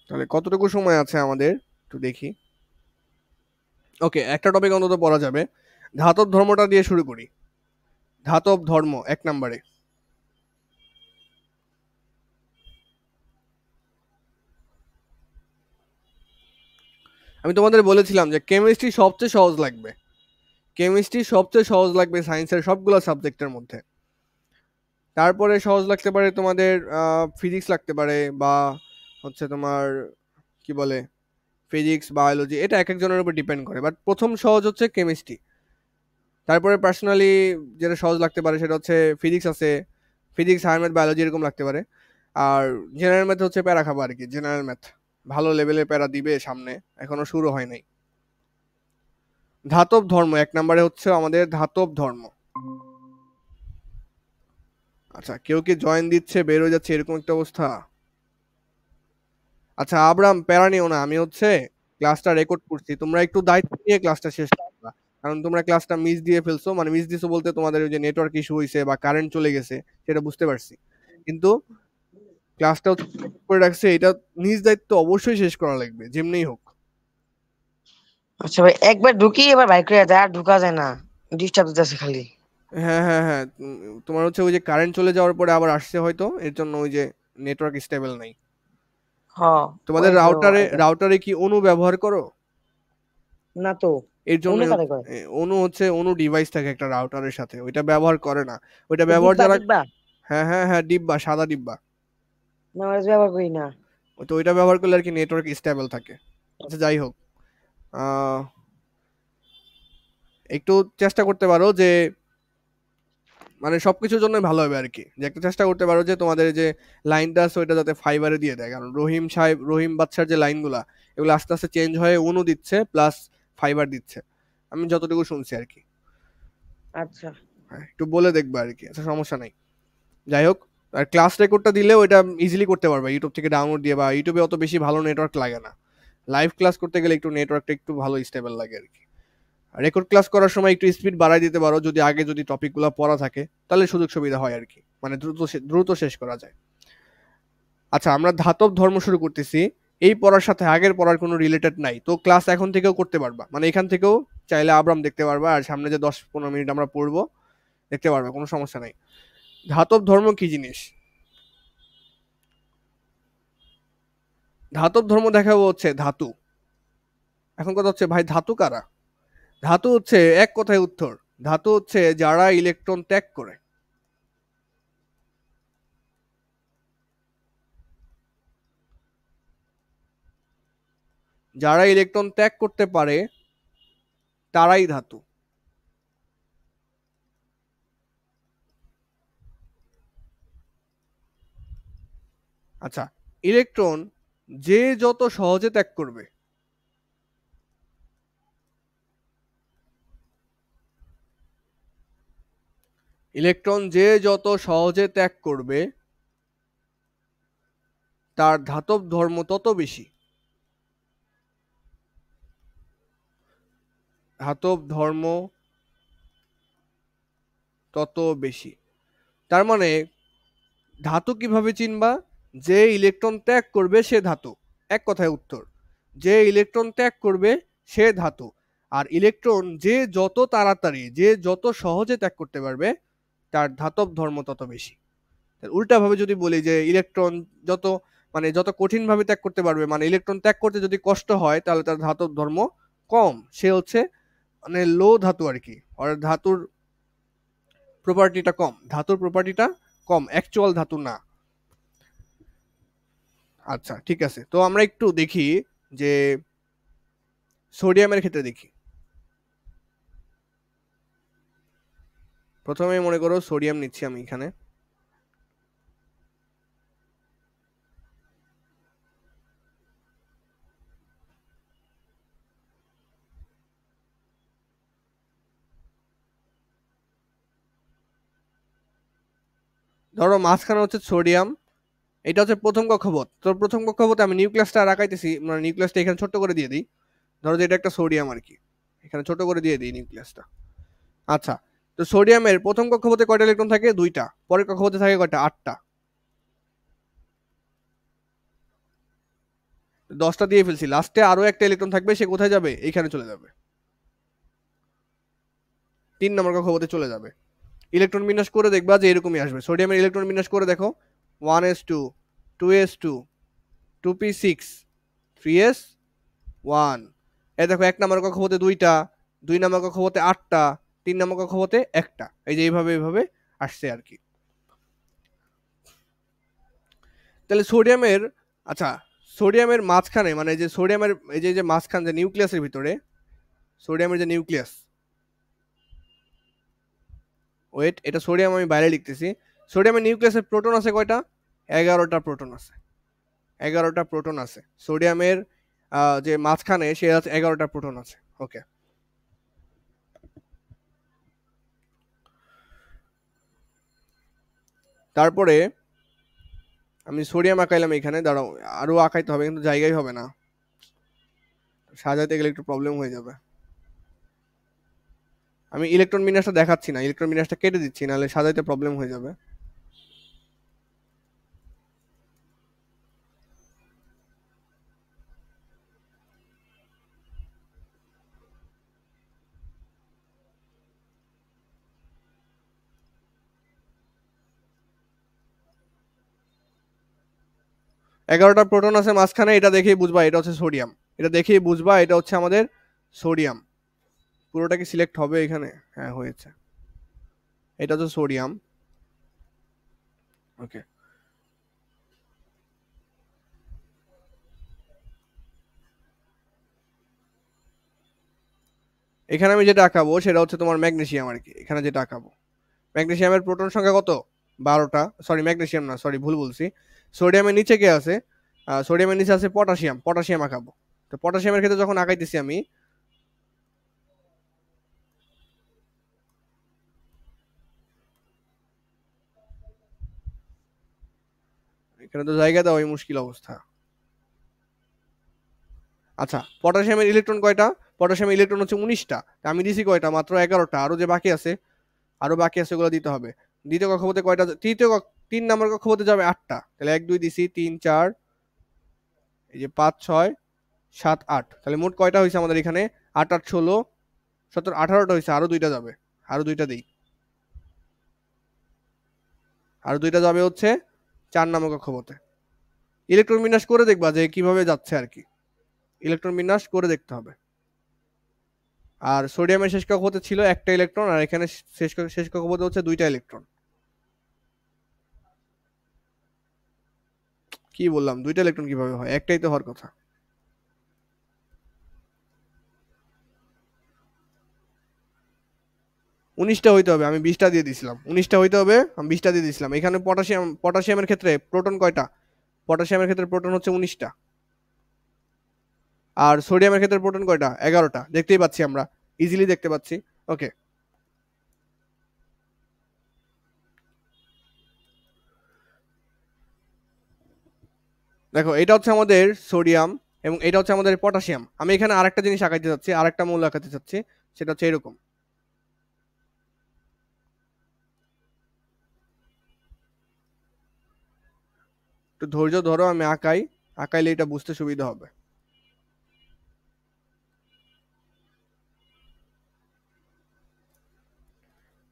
তাহলে কতটুকু সময় আছে আমাদের একটু দেখি। ওকে, একটা টপিক অন্তত পড়া যাবে। ধাতব ধর্মটা দিয়ে শুরু করি। ধাতব ধর্ম 1 নম্বরে। আমি তোমাদের বলেছিলাম যে কেমিস্ট্রি সবচেয়ে সহজ লাগবে, কেমিস্ট্রি সবচেয়ে সহজ লাগবে সায়েন্সের সবগুলো সাবজেক্টের মধ্যে। তারপরে সহজ লাগতে পারে তোমাদের ফিজিক্স লাগতে পারে, বা হচ্ছে তোমার কি বলে ফিজিক্স বায়োলজি, এটা এক একজনের উপর ডিপেন্ড করে, বাট প্রথম সহজ হচ্ছে কেমিস্ট্রি। তারপরে পার্সোনালি যেটা সহজ লাগতে পারে সেটা হচ্ছে ফিজিক্স আছে, ফিজিক্স হায়ার ম্যাথ বায়োলজি এরকম লাগতে পারে। আর জেনারেল ম্যাথ হচ্ছে প্যারা খাবা আর কি, জেনারেল ম্যাথ ভালো লেভেলের প্যারা দিবে সামনে, এখনো শুরু হয় নাই। ধাতব ধর্ম 1 নম্বরে হচ্ছে আমাদের ধাতব ধর্ম। আচ্ছা, কেউ কি জয়েন দিচ্ছে বের হয়ে যাচ্ছে এরকম একটা অবস্থা? আচ্ছা আবরাম, প্যারা নিও না, আমি হচ্ছে ক্লাসটা রেকর্ড করছি, তোমরা একটু দায়িত্ব নিয়ে ক্লাসটা শেষ করবা। কারণ তোমরা ক্লাসটা মিস দিয়ে ফেলছো, মানে মিস দিছো বলতে তোমাদের ওই যে নেটওয়ার্ক ইস্যু হয়েছে বা কারেন্ট চলে গেছে, সেটা বুঝতে পারছি, কিন্তু ক্লাসটা হচ্ছে রেকর্ড করে রাখছে, এটা নিজ দায়িত্ব অবশ্যই শেষ করা লাগবে যেমনিই হোক। আচ্ছা ভাই, একবার ঢুকি এবার বাইক করে যায়, আর ঢুকা যায় না, ডিস্টার্ব দিতেছে খালি। হ্যাঁ হ্যাঁ হ্যাঁ, তোমার হচ্ছে ওই যে কারেন্ট চলে যাওয়ার পরে আবার আসছে হয়তো, এর জন্য ওই যে নেটওয়ার্ক স্টেবল নাই। হ্যাঁ, তোমাদের ওই তো রাউটারে এটা। রাউটারে কি অনু ব্যবহার করো? না তো। এর জন্য অন্য কারে কয়? অনু হচ্ছে অনু ডিভাইস থাকে একটা রাউটারের সাথে, ওইটা ব্যবহার করে না, ওইটা ওই ব্যবহার ডিব্বা যারা। ডিব্বা। হ্যাঁ হ্যাঁ হ্যাঁ, ডিব্বা, সাদা ডিব্বা। না, ওরা ব্যবহার করি না। তো ওইটা ব্যবহার করলে আর কি নেটওয়ার্ক স্টেবল থাকে। আচ্ছা যাই হোক, আহ, একটু চেষ্টা করতে পারো যে মানে সবকিছুর জন্য ভালো হবে আর কি, যে একটা চেষ্টা করতে পারো যে তোমাদের যে লাইনটা আছে ওইটা যাতে ফাইবারে দিয়ে দেয়, কারণ রহিম সাহেব, রহিম বাদশার যে লাইনগুলা এগুলো আস্তে আস্তে চেঞ্জ হয়ে অনু দিচ্ছে প্লাস ফাইবার দিচ্ছে, আমি যতটুকু শুনছি আর কি। আচ্ছা। হ্যাঁ, একটু বলে দেখবা আর কি, আচ্ছা সমস্যা নাই। যাই হোক, আর ক্লাস রেকর্ডটা দিলে ওইটা ইজিলি করতে পারবে ইউটিউব থেকে ডাউনলোড দিয়ে, বা ইউটিউবে অত বেশি ভালো নেটওয়ার্ক লাগে না, লাইভ ক্লাস করতে গেলে একটু নেটওয়ার্কটা একটু ভালো স্টেবল লাগে আর কি। রেকর্ড ক্লাস করার সময় একটু স্পিড বাড়াই দিতে পারো, যদি আগে যদি টপিকগুলো পড়া থাকে তাহলে সুযোগ সুবিধা হয় আর কি, মানে দ্রুত শেষ করা যায়। আচ্ছা, আমরা ধাতব ধর্ম শুরু করতেছি, এই পড়ার সাথে আগের পড়ার কোনো রিলেটেড নাই, তো ক্লাস এখন থেকেও করতে পারবা, মানে এখান থেকেও চাইলে আবরাম দেখতে পারবা, আর সামনে যে 10-15 মিনিট আমরা পড়বো দেখতে পারবা, কোনো সমস্যা নাই। ধাতব ধর্ম কি জিনিস? ধাতব ধর্ম দেখাবো হচ্ছে ধাতু। এখন কথা হচ্ছে ভাই ধাতু কারা? ধাতু হচ্ছে এক কথায় উত্তর, ধাতু হচ্ছে যারা ইলেকট্রন ত্যাগ করে। যারা ইলেকট্রন ত্যাগ করতে পারে তারাই ধাতু। আচ্ছা, ইলেকট্রন যে যত সহজে ত্যাগ করবে, ইলেকট্রন যে যত সহজে ত্যাগ করবে তার ধাতব ধর্ম তত বেশি। ধাতব ধর্ম তত বেশি, তার মানে ধাতু কিভাবে চিনবা? যে ইলেকট্রন ত্যাগ করবে সে ধাতু, এক কথায় উত্তর, যে ইলেকট্রন ত্যাগ করবে সে ধাতু। আর ইলেকট্রন যে যত তাড়াতাড়ি, যে যত সহজে ত্যাগ করতে পারবে তার ধাতব ধর্ম তত বেশি। উল্টা ভাবে যদি বলি যে ইলেকট্রন যত, মানে যত কঠিন ভাবে ত্যাগ করতে পারবে, মানে ইলেকট্রন ত্যাগ করতে যদি কষ্ট হয় তাহলে তার ধাতব ধর্ম কম, সে হচ্ছে মানে লো ধাতু আর কি, আর ধাতুর প্রপার্টিটা কম, ধাতুর প্রপার্টিটা কম, অ্যাকচুয়াল ধাতু না। আচ্ছা ঠিক আছে, তো আমরা একটু দেখি যে সোডিয়ামের ক্ষেত্রে দেখি। প্রথমে মনে করো সোডিয়াম নিচ্ছি আমি এখানে, ধরো মাঝখানে হচ্ছে সোডিয়াম, এটা হচ্ছে প্রথম কক্ষপথ, তো প্রথম কক্ষপথে আমি নিউক্লিয়াসটা রাখাইতেছি, মানে নিউক্লিয়াসটা এখানে ছোট্ট করে দিয়ে দিই, ধরো যে এটা একটা সোডিয়াম আর কি, এখানে ছোট করে দিয়ে দিই নিউক্লিয়াসটা। আচ্ছা, তো সোডিয়ামের প্রথম কক্ষপথে কয়টা ইলেকট্রন থাকে? 2টা। পরের কক্ষপথে থাকে কয়টা? 8টা। 10টা দিয়ে ফেলছি, লাস্টে আরো একটা ইলেকট্রন থাকবে, সে কোথায় যাবে? এইখানে চলে যাবে, 3 নম্বর কক্ষপথে চলে যাবে। ইলেকট্রন বিন্যাস করে দেখবা যে এরকমই আসবে, সোডিয়ামের ইলেকট্রন বিন্যাস করে দেখো, 1s2, 2s2, 2p6, 3s1। এই দেখো 1 নম্বর কক্ষপথে 2টা, 2 নম্বর কক্ষপথে 8টা, 3 নম্বর কক্ষপথে একটা, এই যে এইভাবে এইভাবে আসছে আর কি। তাহলে সোডিয়ামের, আচ্ছা সোডিয়ামের মাঝখানে মানে যে সোডিয়ামের এই যে মাঝখান যে নিউক্লিয়াসের ভিতরে সোডিয়ামের যে নিউক্লিয়াস, ওয়েট এটা সোডিয়াম আমি বাইরে লিখতেছি। সোডিয়ামের নিউক্লিয়াসে প্রোটন আছে কয়টা? 11টা প্রোটন আছে। 11টা প্রোটন আছে সোডিয়ামের যে মাঝখানে সে আছে 11টা প্রোটন আছে। ওকে, তারপরে আমি সোডিয়াম আঁকাইলাম এখানে, দাঁড়াও আরো আঁকাইতে হবে কিন্তু জায়গায় হবে না, সাজাতে গেলে একটু প্রবলেম হয়ে যাবে। আমি ইলেকট্রন বিন্যাসটা দেখাচ্ছি না, ইলেকট্রন বিন্যাসটা কেটে দিচ্ছি, নাহলে সাজাইতে প্রবলেম হয়ে যাবে। এগারোটা প্রোটন আছে মাঝখানে, এটা দেখেই বুঝবা এটা হচ্ছে সোডিয়াম, এটা দেখেই বুঝবা এটা হচ্ছে আমাদের সোডিয়াম। পুরোটা কি সিলেক্ট হবে এখানে? হ্যাঁ হয়েছে, এটা হচ্ছে সোডিয়াম। ওকে, এখানে আমি যেটা আঁকাবো সেটা হচ্ছে তোমার ম্যাগনেসিয়াম আর কি। এখানে যেটা আঁকাবো ম্যাগনেসিয়ামের প্রোটন সংখ্যা কত? 12টা। সরি ম্যাগনেসিয়াম না, সরি ভুল বলছি। সোডিয়ামের নিচে কে আছে? সোডিয়ামের নিচে আছে পটাশিয়াম, পটাশিয়াম আঁকাবো। তো পটাশিয়ামের ক্ষেত্রে যখন আঁকাইতেছি আমি, এখানে তো জায়গা দেওয়াই মুশকিল অবস্থা। আচ্ছা পটাশিয়ামের ইলেকট্রন কয়টা? পটাশিয়ামের ইলেকট্রন হচ্ছে 19টা, আমি দিছি কয়টা? মাত্র 11টা। আরো যে বাকি আছে, আরো বাকি আছে ওগুলো দিতে হবে। দ্বিতীয় কক্ষপথে কয়টা? তিন নম্বর কক্ষপথে যাবে 8টা, তাহলে 1 2 দিছি, 3 4, এই যে 5 6 7 8, তাহলে মোট কয়টা হয়েছে আমাদের এখানে? 8 8 16 17 18টা হয়েছে। আরো দুইটা যাবে, আরো দুইটা দিই, আরো দুইটা যাবে হচ্ছে 4 নম্বর কক্ষপথে। ইলেকট্রন বিন্যাস করে দেখবা যে কিভাবে যাচ্ছে আর কি, ইলেকট্রন বিন্যাস করে দেখতে হবে। আর সোডিয়ামের শেষ কক্ষপথে ছিল একটা ইলেকট্রন, আর এখানে শেষ কক্ষপথে হচ্ছে দুইটা ইলেকট্রন। কি বললাম, দুইটা ইলেকট্রন কিভাবে হয়? একটাই তো হওয়ার কথা। উনিশটা হইতে হবে, আমি 20টা দিয়ে দিছিলাম। 19টা হইতে হবে, আমি 20টা দিয়ে দিছিলাম। এখানে পটাশিয়ামের ক্ষেত্রে প্রোটন কয়টা? পটাশিয়ামের ক্ষেত্রে প্রোটন হচ্ছে 19টা। আর সোডিয়ামের ক্ষেত্রে প্রোটন কয়টা? 11টা। দেখতেই পাচ্ছি আমরা, ইজিলি দেখতে পাচ্ছি। ওকে, দেখো এটা হচ্ছে আমাদের সোডিয়াম এবং এটা হচ্ছে আমাদের পটাশিয়াম। আমি এখানে আরেকটা জিনিস আঁকাইতে চাচ্ছি, আরেকটা মৌল আঁকাতে চাচ্ছি, সেটা হচ্ছে এরকম। একটু ধৈর্য ধরো, আমি আঁকাই, আঁকাইলে এটা বুঝতে সুবিধা হবে।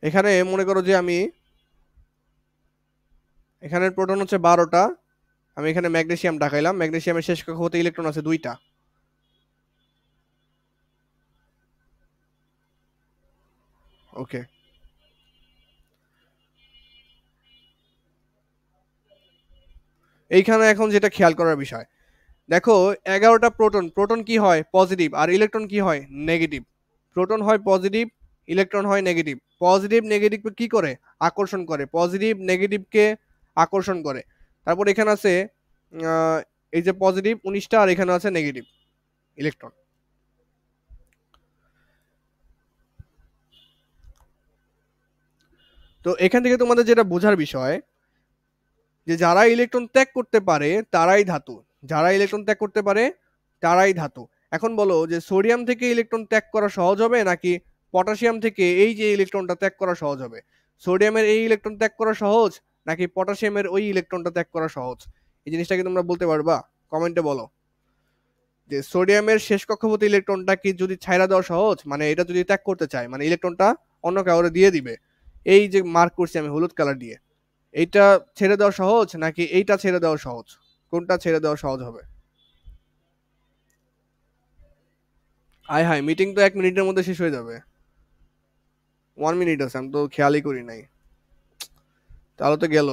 এখানে মনে করো যে আমি এখানের প্রোটন হচ্ছে 12টা, আমি এখানে ম্যাগনেসিয়াম ঢাকাইলাম। ম্যাগনেসিয়ামের শেষ কক্ষপথে ইলেকট্রন আছে 2টা। ওকে, এইখানে এখন যেটা খেয়াল করার বিষয়, দেখো 11টা প্রোটন, প্রোটন কি হয়? পজিটিভ। আর ইলেকট্রন কি হয়? নেগেটিভ। প্রোটন হয় পজিটিভ, ইলেকট্রন হয় নেগেটিভ। পজিটিভ নেগেটিভকে কি করে? আকর্ষণ করে। পজিটিভ নেগেটিভকে আকর্ষণ করে। তারপর এখানে আছে আহ, এই যে পজিটিভ 19টা, আর এখানে আছে নেগেটিভ ইলেকট্রন। তো এখান থেকে তোমাদের যেটা বোঝার বিষয়, যে যারা ইলেকট্রন ত্যাগ করতে পারে তারাই ধাতু, যারা ইলেকট্রন ত্যাগ করতে পারে তারাই ধাতু। এখন বলো যে সোডিয়াম থেকে ইলেকট্রন ত্যাগ করা সহজ হবে নাকি পটাশিয়াম থেকে এই যে ইলেকট্রনটা ত্যাগ করা সহজ হবে? সোডিয়ামের এই ইলেকট্রন ত্যাগ করা সহজ নাকি পটাশিয়ামের ওই ইলেকট্রনটা ত্যাগ করা সহজ? এই জিনিসটা কি তোমরা বলতে পারবা? কমেন্টে বলো যে সোডিয়ামের শেষ কক্ষপথে ইলেকট্রনটা কি যদি ছাইড়া দেওয়া সহজ, মানে এটা যদি ত্যাগ করতে চায়, মানে ইলেকট্রনটা অন্য কাউরে দিয়ে দিবে, এই যে মার্ক করছি আমি হলুদ কালার দিয়ে, এইটা ছেড়ে দেওয়া সহজ নাকি এইটা ছেড়ে দেওয়া সহজ? কোনটা ছেড়ে দেওয়া সহজ হবে? আয় হায়, মিটিং তো 1 মিনিটের মধ্যে শেষ হয়ে যাবে। 1 মিনিট আছে, আমি তো খেয়ালই করি নাই, তাহলে তো গেল।